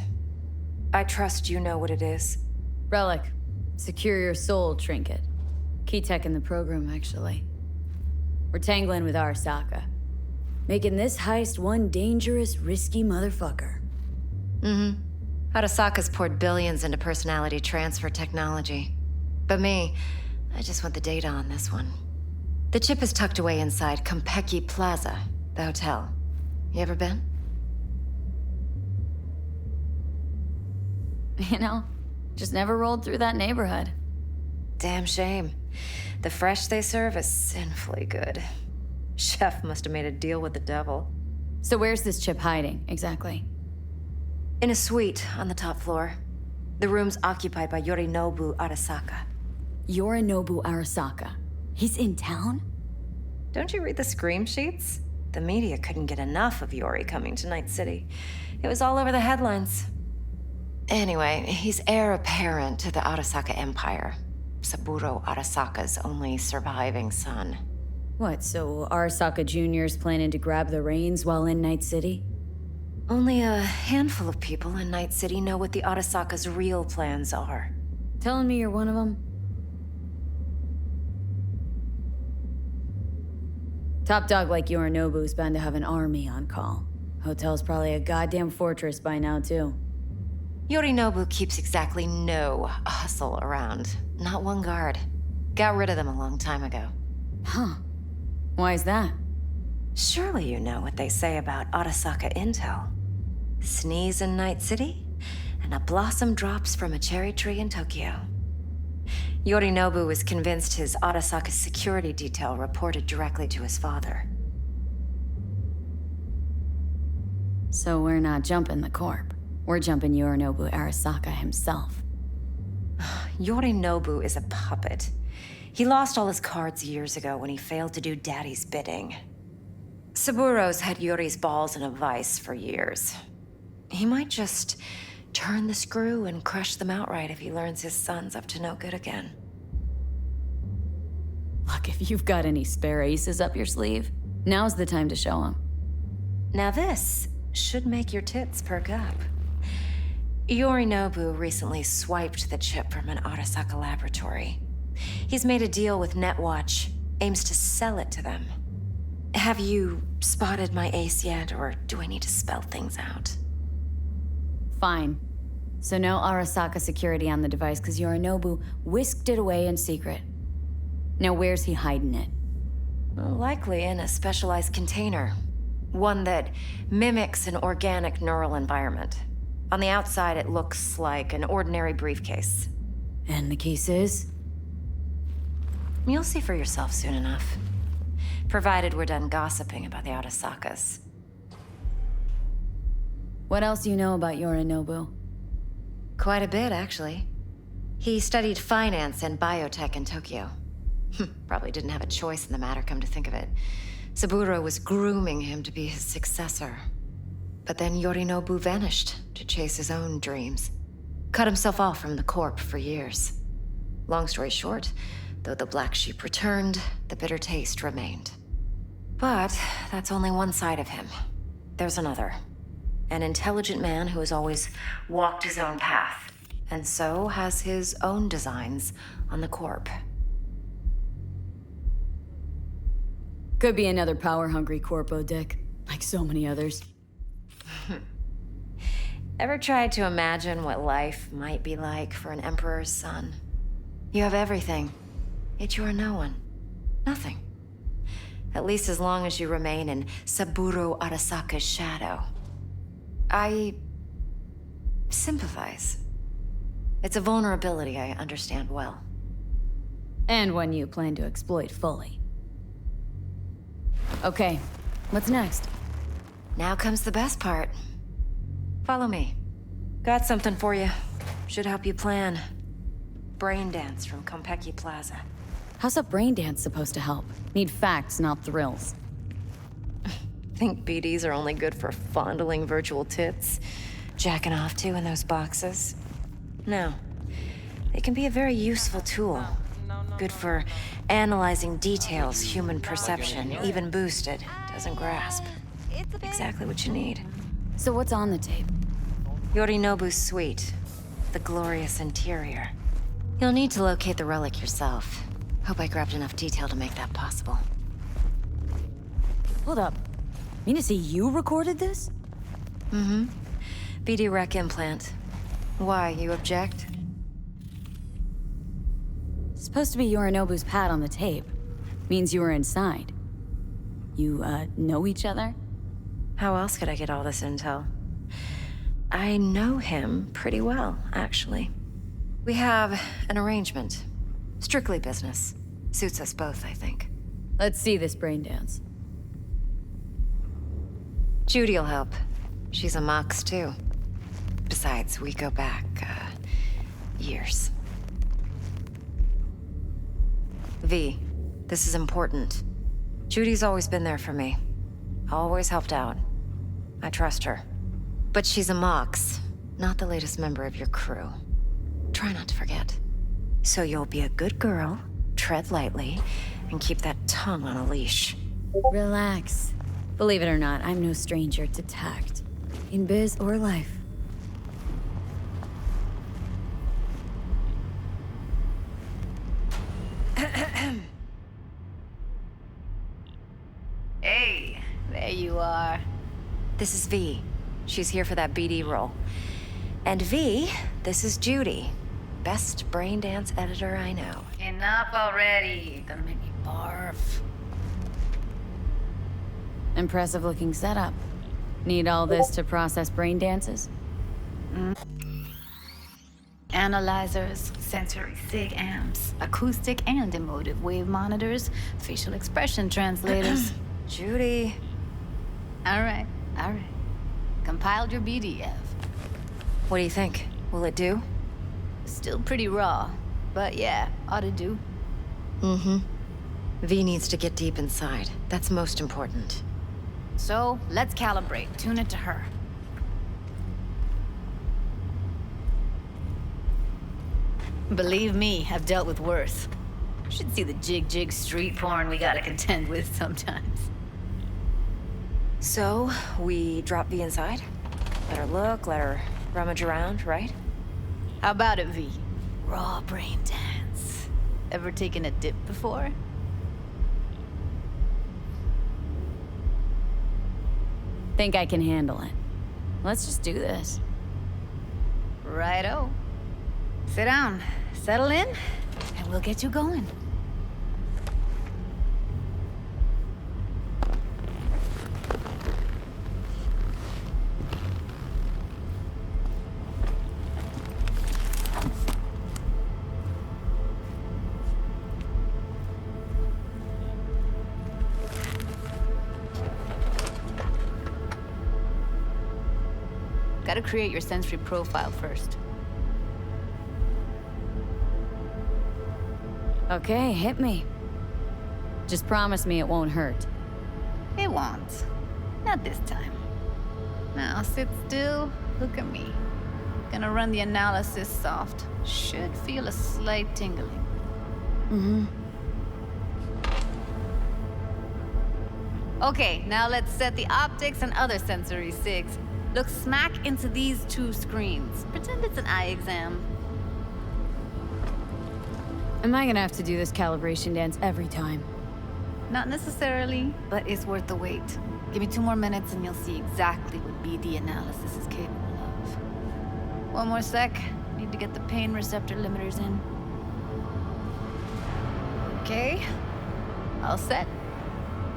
I trust you know what it is. Relic. Secure your soul trinket. Key tech in the program, actually. We're tangling with Arasaka. Making this heist one dangerous, risky motherfucker. Mm-hmm. Arasaka's poured billions into personality transfer technology. But me, I just want the data on this one. The chip is tucked away inside Konpeki Plaza, the hotel. You ever been? You know, just never rolled through that neighborhood. Damn shame. The fresh they serve is sinfully good. Chef must have made a deal with the devil. So where's this chip hiding, exactly? In a suite on the top floor. The room's occupied by Yorinobu Arasaka. Yorinobu Arasaka? He's in town? Don't you read the scream sheets? The media couldn't get enough of Yori coming to Night City. It was all over the headlines. Anyway, he's heir apparent to the Arasaka Empire. Saburo Arasaka's only surviving son. What, so Arasaka Jr.'s planning to grab the reins while in Night City? Only a handful of people in Night City know what the Arasaka's real plans are. Telling me you're one of them? Top dog like Yorinobu's bound to have an army on call. Hotel's probably a goddamn fortress by now, too. Yorinobu keeps exactly no hustle around. Not one guard. Got rid of them a long time ago. Huh. Why is that? Surely you know what they say about Arasaka intel. Sneeze in Night City, and a blossom drops from a cherry tree in Tokyo. Yorinobu was convinced his Arasaka security detail reported directly to his father. So we're not jumping the corp. We're jumping Yorinobu Arasaka himself. Yorinobu is a puppet. He lost all his cards years ago when he failed to do Daddy's bidding. Saburo's had Yuri's balls in a vice for years. He might just turn the screw and crush them outright if he learns his son's up to no good again. Look, if you've got any spare aces up your sleeve, now's the time to show them. Now this should make your tits perk up. Yorinobu recently swiped the chip from an Arasaka laboratory. He's made a deal with Netwatch, aims to sell it to them. Have you spotted my ace yet, or do I need to spell things out? Fine. So no Arasaka security on the device because Yorinobu whisked it away in secret. Now where's he hiding it? Well, likely in a specialized container. One that mimics an organic neural environment. On the outside, it looks like an ordinary briefcase. And the case is? You'll see for yourself soon enough. Provided we're done gossiping about the Arasakas. What else do you know about Yorinobu? Quite a bit, actually. He studied finance and biotech in Tokyo. Probably didn't have a choice in the matter, come to think of it. Saburo was grooming him to be his successor. But then Yorinobu vanished to chase his own dreams. Cut himself off from the Corp for years. Long story short, though the black sheep returned, the bitter taste remained. But that's only one side of him. There's another. An intelligent man who has always walked his own path, and so has his own designs on the Corp. Could be another power-hungry corpo, Dick. Like so many others. Ever tried to imagine what life might be like for an emperor's son? You have everything, yet you are no one. Nothing. At least as long as you remain in Saburo Arasaka's shadow. I sympathize. It's a vulnerability I understand well. And one you plan to exploit fully. Okay, what's next? Now comes the best part. Follow me. Got something for you. Should help you plan. Brain dance from Konpeki Plaza. How's a brain dance supposed to help? Need facts, not thrills. Think BDs are only good for fondling virtual tits? Jacking off to in those boxes? No. They can be a very useful tool. Good for analyzing details human perception, even boosted, doesn't grasp. Exactly what you need. So what's on the tape? Yorinobu's suite. The glorious interior. You'll need to locate the relic yourself. Hope I grabbed enough detail to make that possible. Hold up. Mean to say you recorded this? Mm-hmm. BD Rec implant. Why, you object? It's supposed to be Yorinobu's pad on the tape. Means you were inside. You, know each other? How else could I get all this intel? I know him pretty well, actually. We have an arrangement. Strictly business. Suits us both, I think. Let's see this brain dance. Judy'll help. She's a Mox, too. Besides, we go back, years. V, this is important. Judy's always been there for me. Always helped out. I trust her. But she's a Mox, not the latest member of your crew. Try not to forget. So you'll be a good girl, tread lightly, and keep that tongue on a leash. Relax. Believe it or not, I'm no stranger to tact. In biz or life. Hey, there you are. This is V. She's here for that BD role. And V, this is Judy. Best brain dance editor I know. Enough already. Gonna make me barf. Impressive looking setup. Need all this to process brain dances? Analyzers, sensory sig amps, acoustic and emotive wave monitors, facial expression translators. Judy. All right. Compiled your BDF. What do you think? Will it do? Still pretty raw, but yeah, ought to do. Mm-hmm. V needs to get deep inside. That's most important. So, let's calibrate. Tune it to her. Believe me, I've dealt with worse. Should see the jig street porn we gotta contend with sometimes. So, we drop V inside? Let her look, let her rummage around, right? How about it, V? Raw brain dance. Ever taken a dip before? Think I can handle it. Let's just do this. Righto. Sit down, settle in, and we'll get you going. Gotta create your sensory profile first. Okay, hit me. Just promise me it won't hurt. It won't. Not this time. Now sit still, look at me. Gonna run the analysis soft. Should feel a slight tingling. Mm-hmm. Okay, now let's set the optics and other sensory sigs. Look smack into these two screens. Pretend it's an eye exam. Am I gonna have to do this calibration dance every time? Not necessarily, but it's worth the wait. Give me 2 more minutes and you'll see exactly what BD analysis is capable of. 1 more sec. Need to get the pain receptor limiters in. Okay. All set.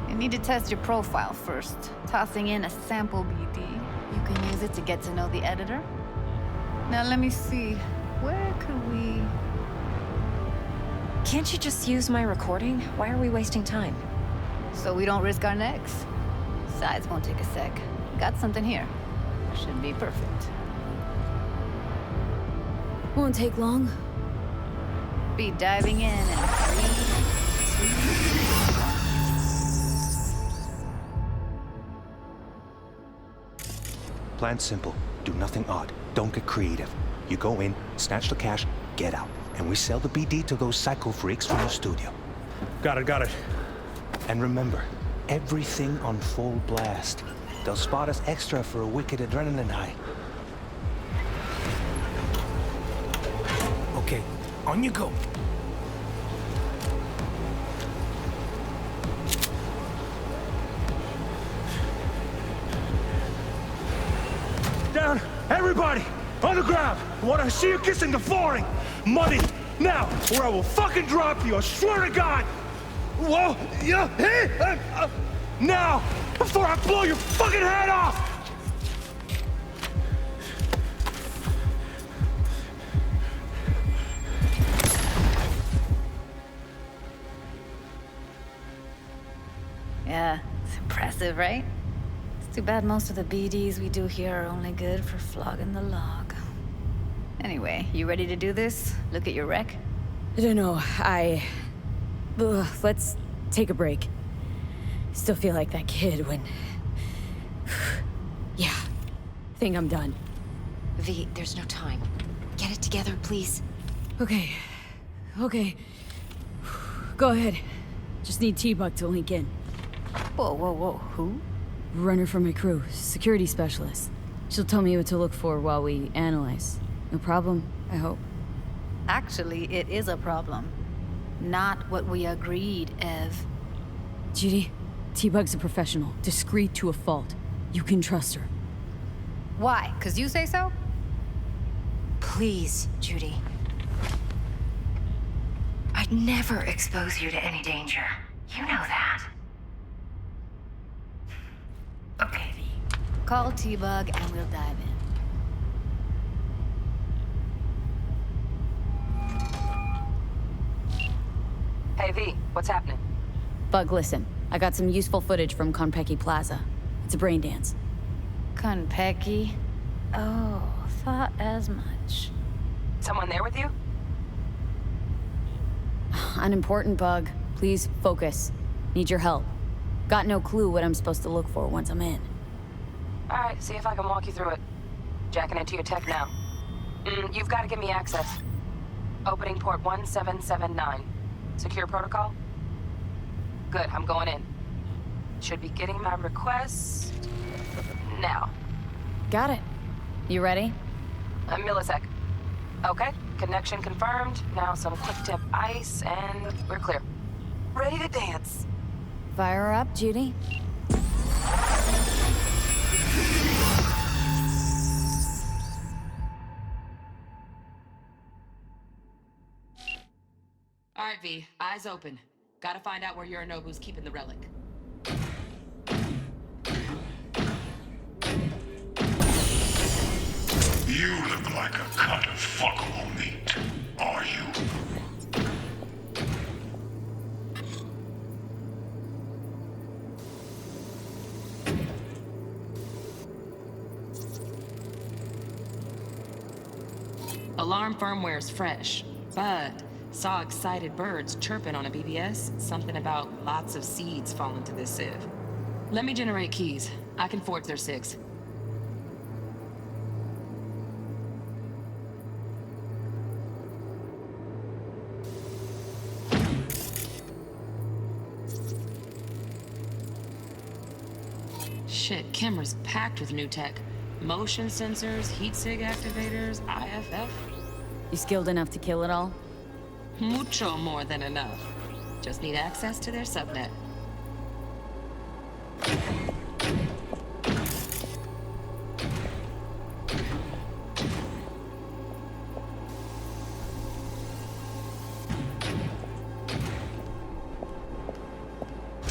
You need to test your profile first. Tossing in a sample BD. You can use it to get to know the editor. Now let me see. Where could we... Can't you just use my recording? Why are we wasting time? So we don't risk our necks. Besides, won't take a sec. Got something here. Should be perfect. Won't take long. Be diving in 3, 2... Plan's simple. Do nothing odd. Don't get creative. You go in, snatch the cash, get out. And we sell the BD to those psycho freaks from the studio. Got it. And remember, everything on full blast. They'll spot us extra for a wicked adrenaline high. Okay, on you go. Down, everybody, on the ground. I want to see you kissing the flooring. Money, now, or I will fucking drop you, I swear to God. Whoa, yeah, hey, now, before I blow your fucking head off. Yeah, it's impressive, right? It's too bad most of the BDs we do here are only good for flogging the log. Anyway, you ready to do this? Look at your rec? I don't know, let's take a break. Still feel like that kid when... Yeah, think I'm done. V, there's no time. Get it together, please. Okay. Go ahead. Just need T-Bug to link in. Whoa, who? Runner from my crew, security specialist. She'll tell me what to look for while we analyze. No problem, I hope. Actually, it is a problem. Not what we agreed, Ev. Judy, T-Bug's a professional, discreet to a fault. You can trust her. Why? 'Cause you say so? Please, Judy. I'd never expose you to any danger. You know that. Okay, V. Call T-Bug and we'll dive in. Hey, V, what's happening? Bug, listen. I got some useful footage from Konpeki Plaza. It's a brain dance. Konpeki? Oh, thought as much. Someone there with you? Unimportant, Bug. Please focus. Need your help. Got no clue what I'm supposed to look for once I'm in. All right, see if I can walk you through it. Jacking into your tech now. You've got to give me access. Opening port 1779. Secure protocol? Good, I'm going in. Should be getting my request now. Got it. You ready? A millisec. Okay, connection confirmed. Now some quick tip ice, and we're clear. Ready to dance. Fire her up, Judy. All right, V. Eyes open. Gotta find out where Yorinobu's keeping the relic. You look like a cut of fuckable meat, are you? Alarm firmware's fresh, but saw excited birds chirping on a BBS. Something about lots of seeds falling to this sieve. Let me generate keys. I can forge their SIGs. Shit, camera's packed with new tech. Motion sensors, heat sig activators, IFF. You skilled enough to kill it all? Mucho more than enough. Just need access to their subnet.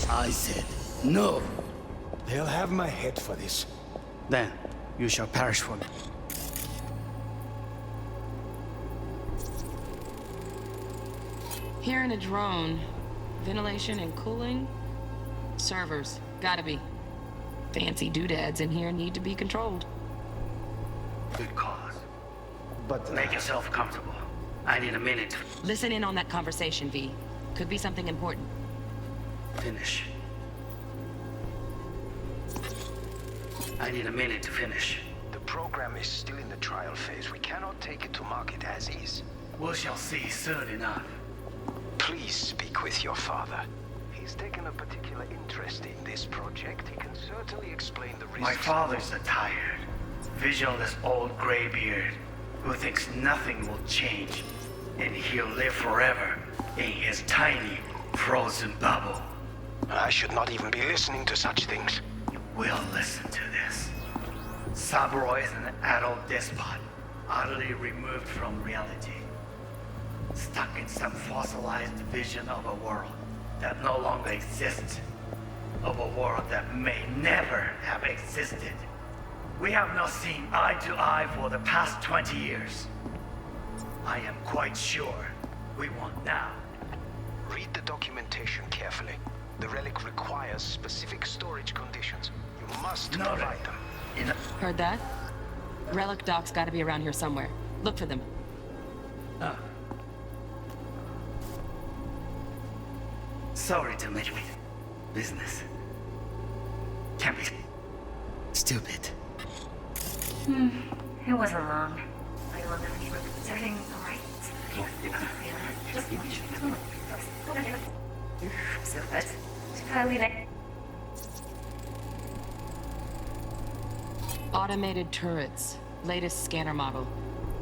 I said no. They'll have my head for this. Then you shall perish for me. Here in a drone, ventilation and cooling, servers, gotta be. Fancy doodads in here need to be controlled. Good cause. But make yourself comfortable. I need a minute. Listen in on that conversation, V. Could be something important. Finish. I need a minute to finish. The program is still in the trial phase. We cannot take it to market as is. We shall see soon enough. Please speak with your father. He's taken a particular interest in this project. He can certainly explain the risks. My father's a tired, visionless old graybeard who thinks nothing will change, and he'll live forever in his tiny, frozen bubble. I should not even be listening to such things. You will listen to this. Saburo is an adult despot, utterly removed from reality. Stuck in some fossilized vision of a world that no longer exists. Of a world that may never have existed. We have not seen eye to eye for the past 20 years. I am quite sure we want now. Read the documentation carefully. The relic requires specific storage conditions. You must provide them. Heard that? Relic docs gotta be around here somewhere. Look for them. Sorry to make with business. Can't be stupid. It wasn't long. Is everything alright? So good. Finally there. Automated turrets. Latest scanner model.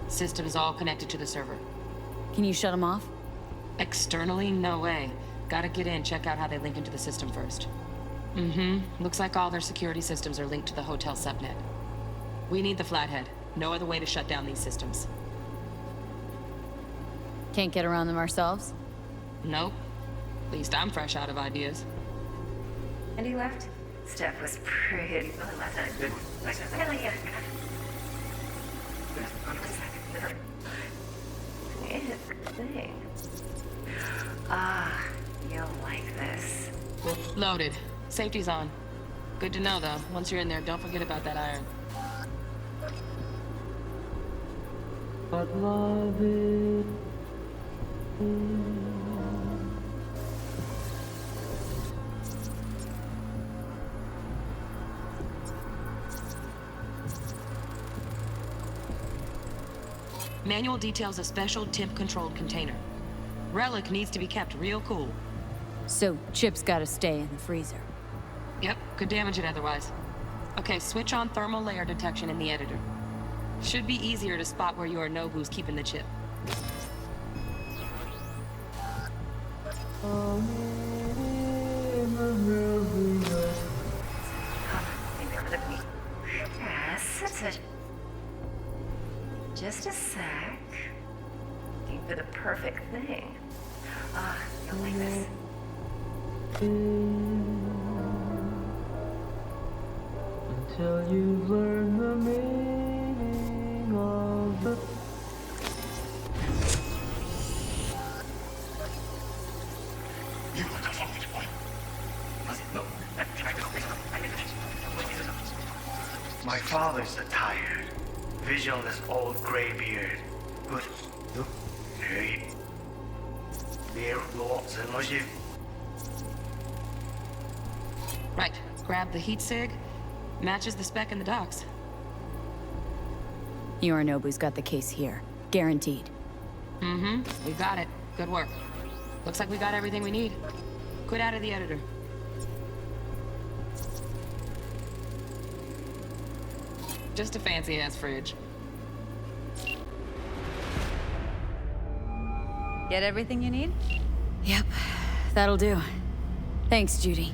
Systems all connected to the server. Can you shut them off? Externally, no way. Gotta get in, check out how they link into the system first. Looks like all their security systems are linked to the hotel subnet. We need the Flathead. No other way to shut down these systems. Can't get around them ourselves? Nope. At least I'm fresh out of ideas. And he left? Steph was pretty well left that. Good. Nice. Thing. Ah, you'll like this. Loaded. Safety's on. Good to know, though. Once you're in there, don't forget about that iron. but love it. Manual details a special temp-controlled container. Relic needs to be kept real cool. So Chip's gotta stay in the freezer. Yep, could damage it otherwise. Okay, switch on thermal layer detection in the editor. Should be easier to spot where Yorinobu's keeping the chip. Yes, that's it. Just a sec. Looking for the perfect thing. Ah, you'll like this. Until you've learned the meaning of the... My father's a tired, visionless old graybeard. Good. Look. Hey. Right, grab the heat sig. Matches the spec in the docks. Yorinobu's got the case here. Guaranteed. Mm-hmm, we got it. Good work. Looks like we got everything we need. Quit out of the editor. Just a fancy-ass fridge. Get everything you need? Yep, that'll do. Thanks, Judy.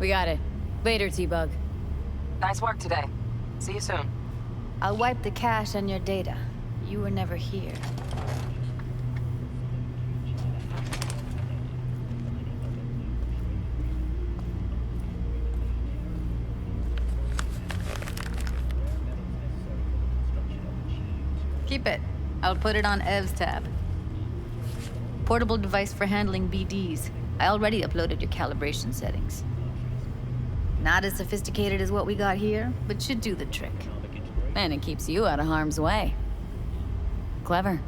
We got it. Later, T-Bug. Nice work today. See you soon. I'll wipe the cache on your data. You were never here. Keep it. I'll put it on Ev's tab. Portable device for handling BDs. I already uploaded your calibration settings. Not as sophisticated as what we got here, but should do the trick. And it keeps you out of harm's way. Clever.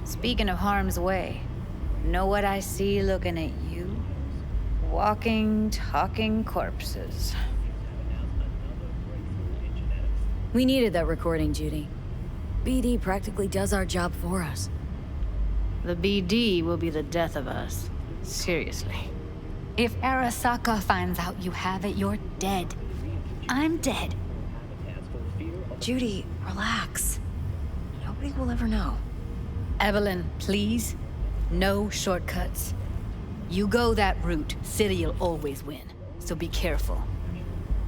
Speaking of harm's way, know what I see looking at you? Walking, talking corpses. We needed that recording, Judy. BD practically does our job for us. The BD will be the death of us. Seriously. If Arasaka finds out you have it, you're dead. I'm dead. Judy, relax. Nobody will ever know. Evelyn, please. No shortcuts. You go that route, City'll always win. So be careful.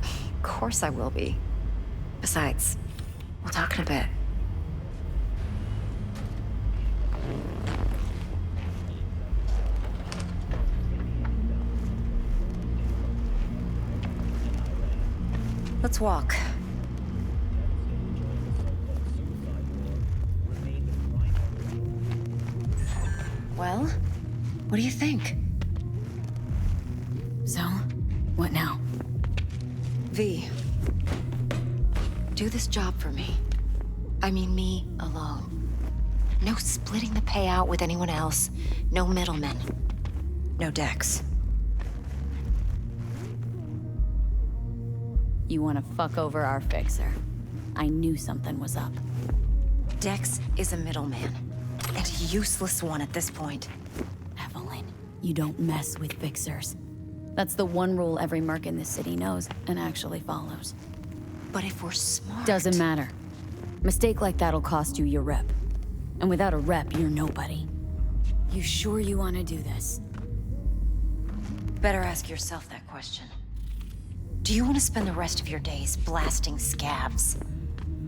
Of course I will be. Besides, we'll talk in a bit. Let's walk. Well, what do you think? So, what now? V, do this job for me. I mean me alone. No splitting the payout with anyone else. No middlemen. No Dex. You want to fuck over our fixer. I knew something was up. Dex is a middleman. And a useless one at this point. Evelyn, you don't mess with fixers. That's the one rule every merc in this city knows and actually follows. But if we're smart... Doesn't matter. Mistake like that'll cost you your rep. And without a rep, you're nobody. You sure you want to do this? Better ask yourself that question. Do you want to spend the rest of your days blasting scabs?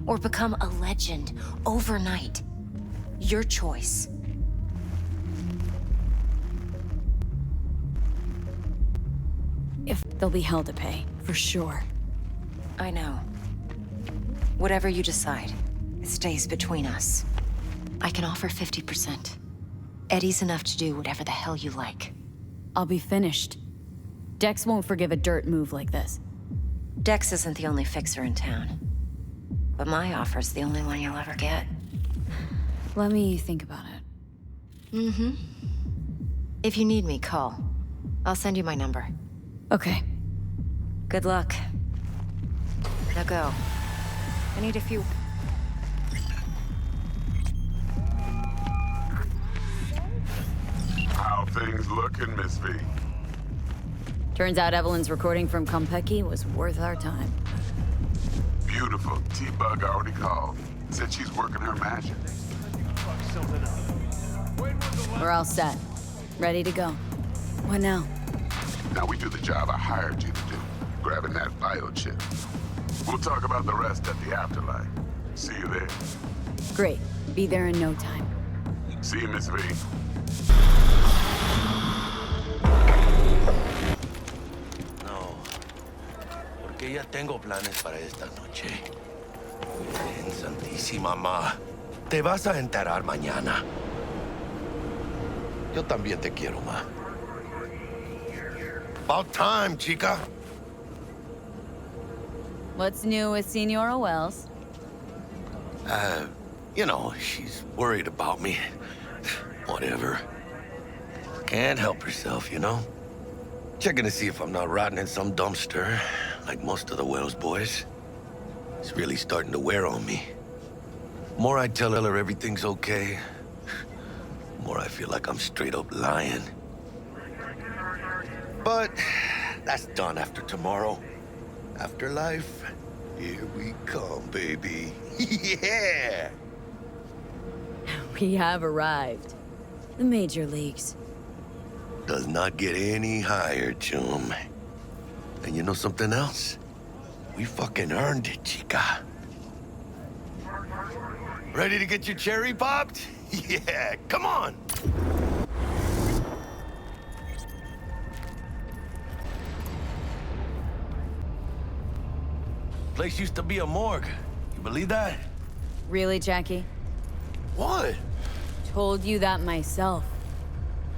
Or become a legend overnight? Your choice. If there'll be hell to pay, for sure. I know. Whatever you decide, it stays between us. I can offer 50%. Eddie's enough to do whatever the hell you like. I'll be finished. Dex won't forgive a dirt move like this. Dex isn't the only fixer in town. But my offer's the only one you'll ever get. Let me think about it. Mm-hmm. If you need me, call. I'll send you my number. Okay. Good luck. Now go. I need a few... How things looking, Miss V? Turns out Evelyn's recording from Konpeki was worth our time. Beautiful. T-Bug already called. Said she's working her magic. We're all set. Ready to go. What now? Now we do the job I hired you to do. Grabbing that biochip. We'll talk about the rest at the afterlife. See you there. Great. Be there in no time. See you, Miss V. No. Porque ya tengo planes para esta noche. Virgen Santísima, ma. Te vas a enterar mañana. Yo también te quiero, ma. About time, chica. What's new with Senora Wells? You know, she's worried about me. Whatever. Can't help herself, you know? Checking to see if I'm not rotting in some dumpster, like most of the Wells boys. It's really starting to wear on me. More I tell her everything's okay, more I feel like I'm straight up lying. But that's done after tomorrow. Afterlife, here we come, baby. Yeah! We have arrived. The major leagues. Does not get any higher, chum. And you know something else? We fucking earned it, chica. Ready to get your cherry popped? Yeah, come on! Place used to be a morgue. You believe that? Really, Jackie? What? Told you that myself.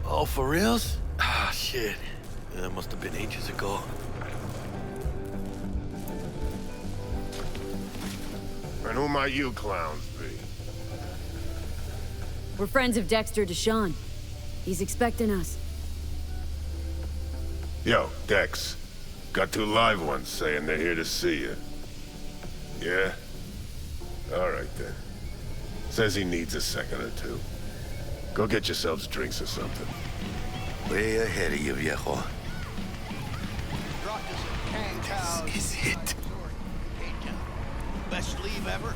Oh, for reals? Ah, shit. That must have been ages ago. And who might you clowns be? We're friends of Dexter Deshawn. He's expecting us. Yo, Dex. Got two live ones saying they're here to see you. Yeah? All right, then. Says he needs a second or two. Go get yourselves drinks or something. Way ahead of you, viejo. This is it. Best leave ever.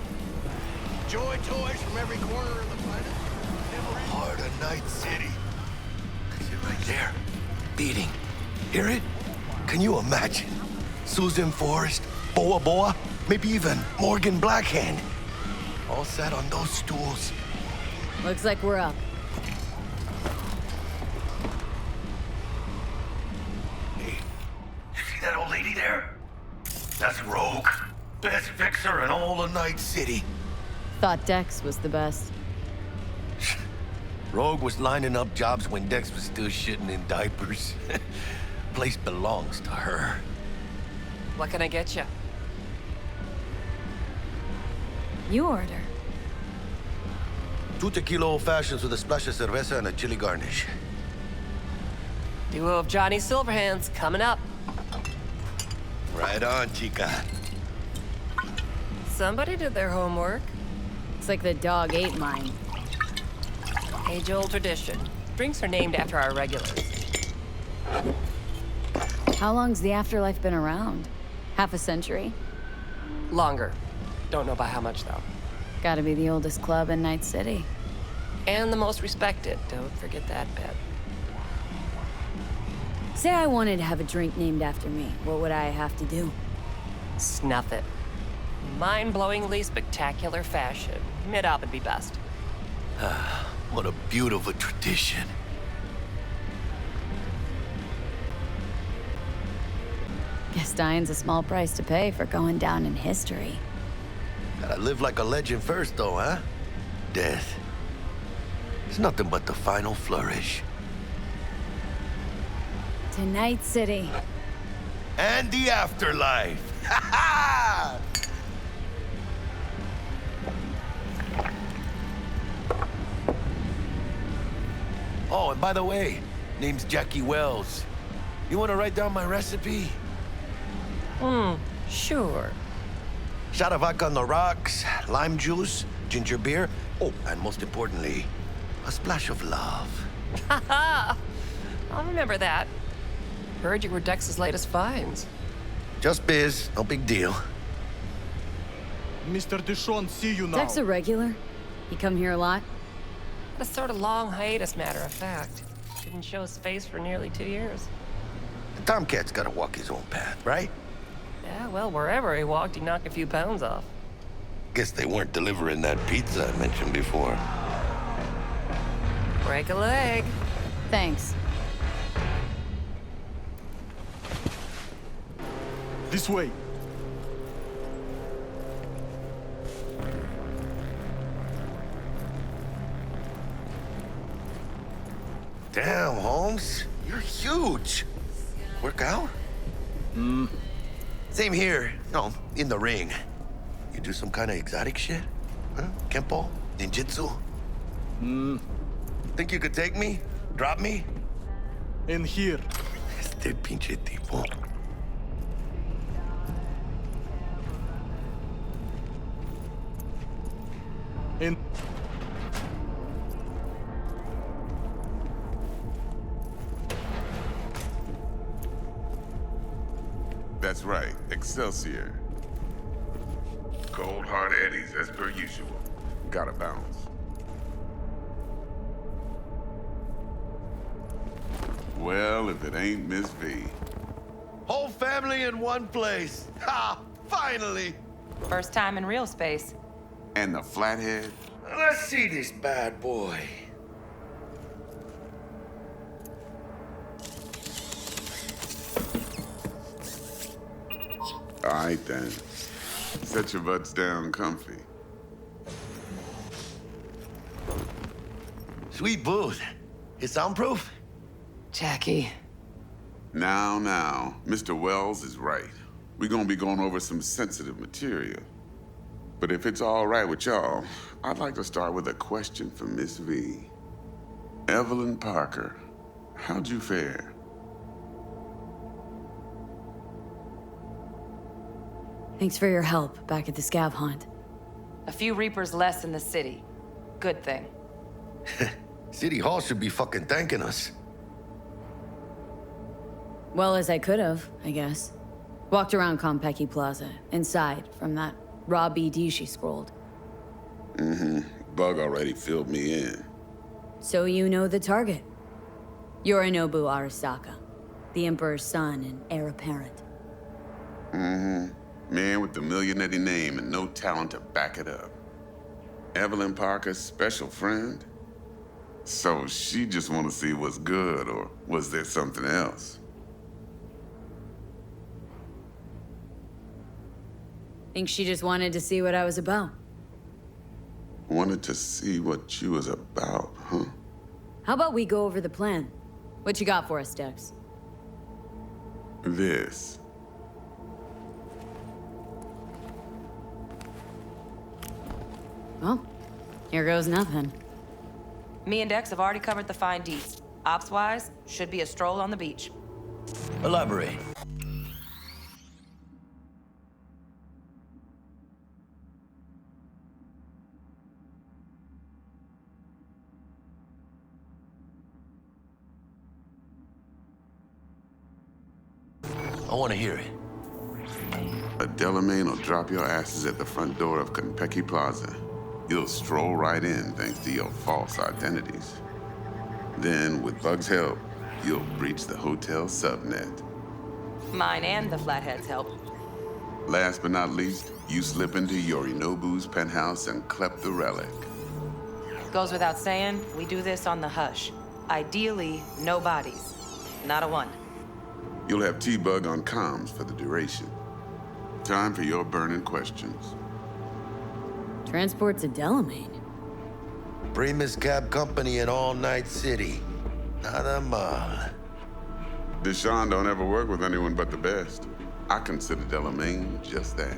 Joy toys from every corner of the planet. Heart of Night City. That's it right there. Beating. Hear it? Can you imagine? Susan Forrest, Boa Boa, maybe even Morgan Blackhand. All sat on those stools. Looks like we're up. Hey, you see that old lady there? That's Rogue. Best fixer in all of Night City. Thought Dex was the best. Rogue was lining up jobs when Dex was still shitting in diapers. Place belongs to her. What can I get you? You order. 2 tequila old fashions with a splash of cerveza and a chili garnish. Duo of Johnny Silverhands coming up. Right on, chica. Somebody did their homework. It's like the dog ate mine. Age-old tradition. Drinks are named after our regulars. How long's the afterlife been around? Half a century? Longer. Don't know by how much, though. Gotta be the oldest club in Night City. And the most respected. Don't forget that bit. Say I wanted to have a drink named after me. What would I have to do? Snuff it. Mind-blowingly spectacular fashion. Mid-op would be best. What a beautiful tradition. Guess dying's a small price to pay for going down in history. Gotta live like a legend first, though, huh? Death. It's nothing but the final flourish. To Night City. And the afterlife. Ha ha! Oh, and by the way, name's Jackie Wells. You want to write down my recipe? Sure. Shot of vodka on the rocks, lime juice, ginger beer. Oh, and most importantly, a splash of love. Haha! I'll remember that. Heard you were Dex's latest finds. Just biz, no big deal. Mr. Dishon, see you now. Dex a regular? He come here a lot? A sort of long hiatus, matter of fact. Didn't show his face for nearly 2 years. The Tomcat's gotta walk his own path, right? Yeah, well, wherever he walked, he knocked a few pounds off. Guess they weren't delivering that pizza I mentioned before. Break a leg. Thanks. This way. Damn, Holmes. You're huge. Work out? Same here. No, in the ring. You do some kind of exotic shit? Huh? Kempo? Ninjutsu? Think you could take me? Drop me? In here. Este pinche tipo. In. That's right, Excelsior. Cold hard eddies as per usual. Gotta bounce. Well, if it ain't Miss V. Whole family in one place. Ha! Finally! First time in real space. And the flathead? Let's see this bad boy. All right, then. Set your butts down comfy. Sweet booth. It's soundproof? Jackie. Now, Mr. Wells is right. We're gonna be going over some sensitive material. But if it's all right with y'all, I'd like to start with a question for Miss V. Evelyn Parker, how'd you fare? Thanks for your help back at the scav hunt. A few Reapers less in the city. Good thing. City Hall should be fucking thanking us. Well as I could have, I guess. Walked around Konpeki Plaza, inside, from that raw BD she scrolled. Bug already filled me in. So you know the target. Yorinobu Arasaka, the Emperor's son and heir apparent. Man with the millionaire name and no talent to back it up. Evelyn Parker's special friend? So she just want to see what's good, or was there something else? Think she just wanted to see what I was about. Wanted to see what you was about, huh? How about we go over the plan? What you got for us, Dex? This. Well, here goes nothing. Me and Dex have already covered the fine deeds. Ops-wise, should be a stroll on the beach. Elaborate. I want to hear it. A Delamain will drop your asses at the front door of Konpeki Plaza. You'll stroll right in thanks to your false identities. Then, with Bug's help, you'll breach the hotel subnet. Mine and the Flathead's help. Last but not least, you slip into Yorinobu's penthouse and clep the relic. Goes without saying, we do this on the hush. Ideally, no bodies. Not a one. You'll have T-Bug on comms for the duration. Time for your burning questions. Transport to Delamain. Primus Cab Company in All Night City. Nada mal. Deshaun don't ever work with anyone but the best. I consider Delamain just that.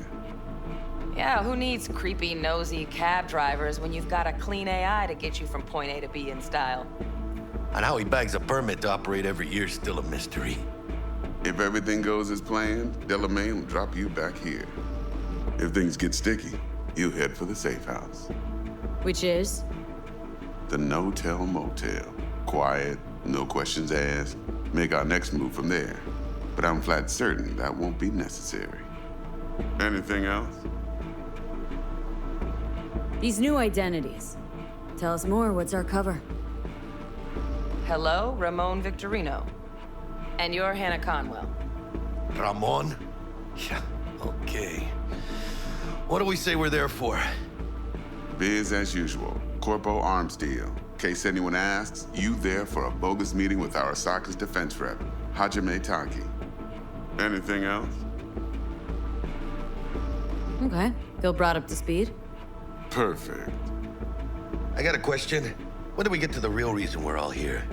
Yeah, who needs creepy, nosy cab drivers when you've got a clean AI to get you from point A to B in style? And how he bags a permit to operate every year is still a mystery. If everything goes as planned, Delamain will drop you back here. If things get sticky, you head for the safe house. Which is? The no-tell motel. Quiet, no questions asked. Make our next move from there. But I'm flat certain that won't be necessary. Anything else? These new identities. Tell us more, what's our cover? Hello, Ramon Victorino. And you're Hannah Conwell. Ramon? Yeah, okay. What do we say we're there for? Biz as usual. Corpo arms deal. In case anyone asks, you there for a bogus meeting with Arasaka's defense rep, Hajime Taki. Anything else? Okay. Feel brought up to speed? Perfect. I got a question. When do we get to the real reason we're all here?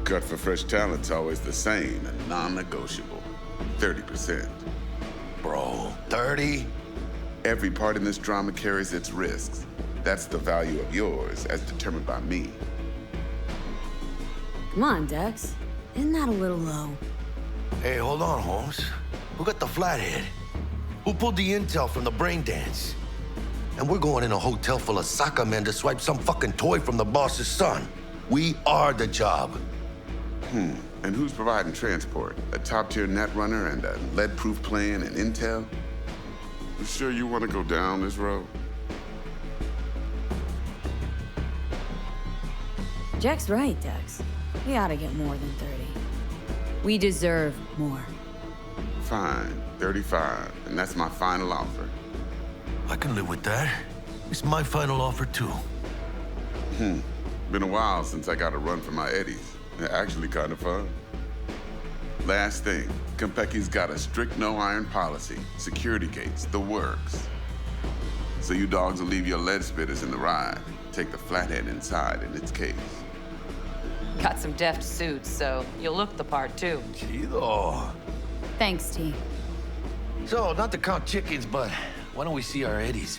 Cut for fresh talent's always the same and non-negotiable. 30%. Bro, 30? Every part in this drama carries its risks. That's the value of yours, as determined by me. Come on, Dex. Isn't that a little low? Hey, hold on, Holmes. Who got the flathead? Who pulled the intel from the brain dance? And we're going in a hotel full of soccer men to swipe some fucking toy from the boss's son. We are the job. And who's providing transport? A top-tier netrunner and a lead-proof plan and intel? You sure you want to go down this road? Jack's right, Dex. We ought to get more than 30. We deserve more. Fine, 35, and that's my final offer. I can live with that. It's my final offer, too. Been a while since I got a run for my eddies. They're actually kind of fun. Last thing, Konpeki's got a strict no-iron policy. Security gates, the works. So you dogs will leave your lead spitters in the ride. Take the flathead inside in its case. Got some deft suits, so you'll look the part, too. Chido. Thanks, T. So, not to count chickens, but why don't we see our eddies?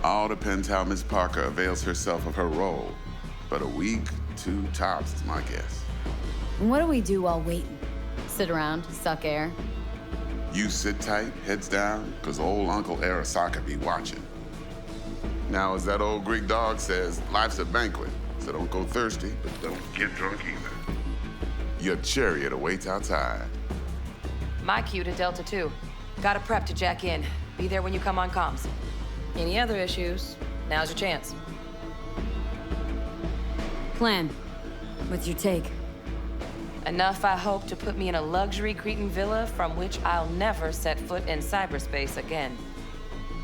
All depends how Miss Parker avails herself of her role. But a week, 2 tops is my guess. And what do we do while waiting? Sit around, suck air? You sit tight, heads down, because old Uncle Arasaka be watching. Now, as that old Greek dog says, life's a banquet, so don't go thirsty, but don't get drunk either. Your chariot awaits outside. My cue to Delta 2. Gotta prep to jack in. Be there when you come on comms. Any other issues, now's your chance. Plan. What's your take? Enough, I hope, to put me in a luxury Cretan villa from which I'll never set foot in cyberspace again.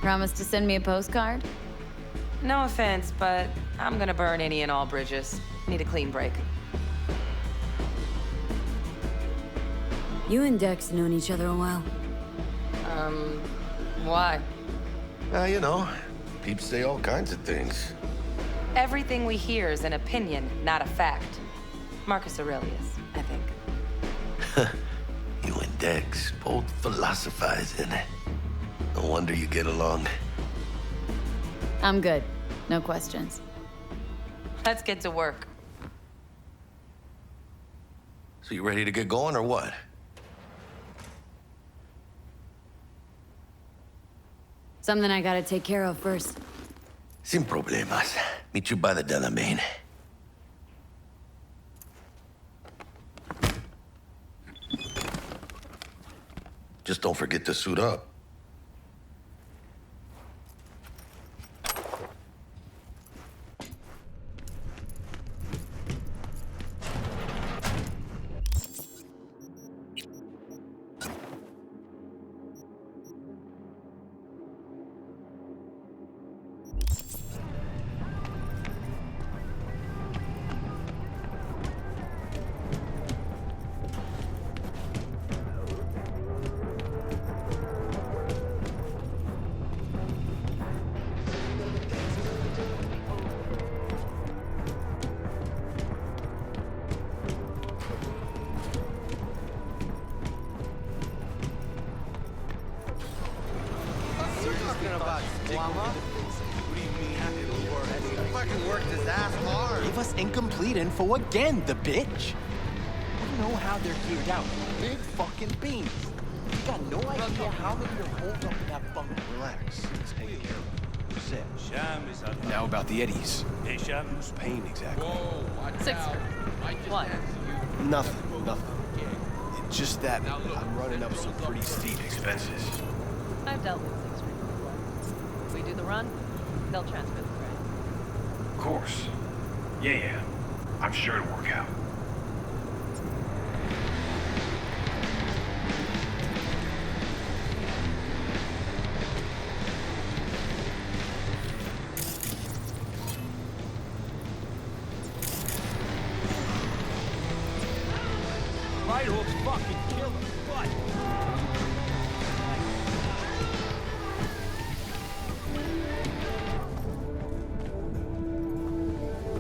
Promise to send me a postcard? No offense, but I'm gonna burn any and all bridges. Need a clean break. You and Dex known each other a while. Why? You know, peeps say all kinds of things. Everything we hear is an opinion, not a fact. Marcus Aurelius, I think. You and Dex both philosophizing. No wonder you get along. I'm good. No questions. Let's get to work. So you ready to get going or what? Something I gotta take care of first. Sin problemas. Meet you by the Delamain. Just don't forget to suit up. us incomplete info again, the bitch. You know how they're geared out. Big fucking beans. You got no idea how many are holed up in that bunker. Relax. It's taken care of. We're set. Now about the eddies. Who's paying exactly? Sixer. What? Nothing. It's just that I'm running up some pretty steep expenses. I've dealt with Sixer before. We do the run, they'll transfer the credit. Of course. Yeah. I'm sure it'll work out. Right hook's fucking killer. What?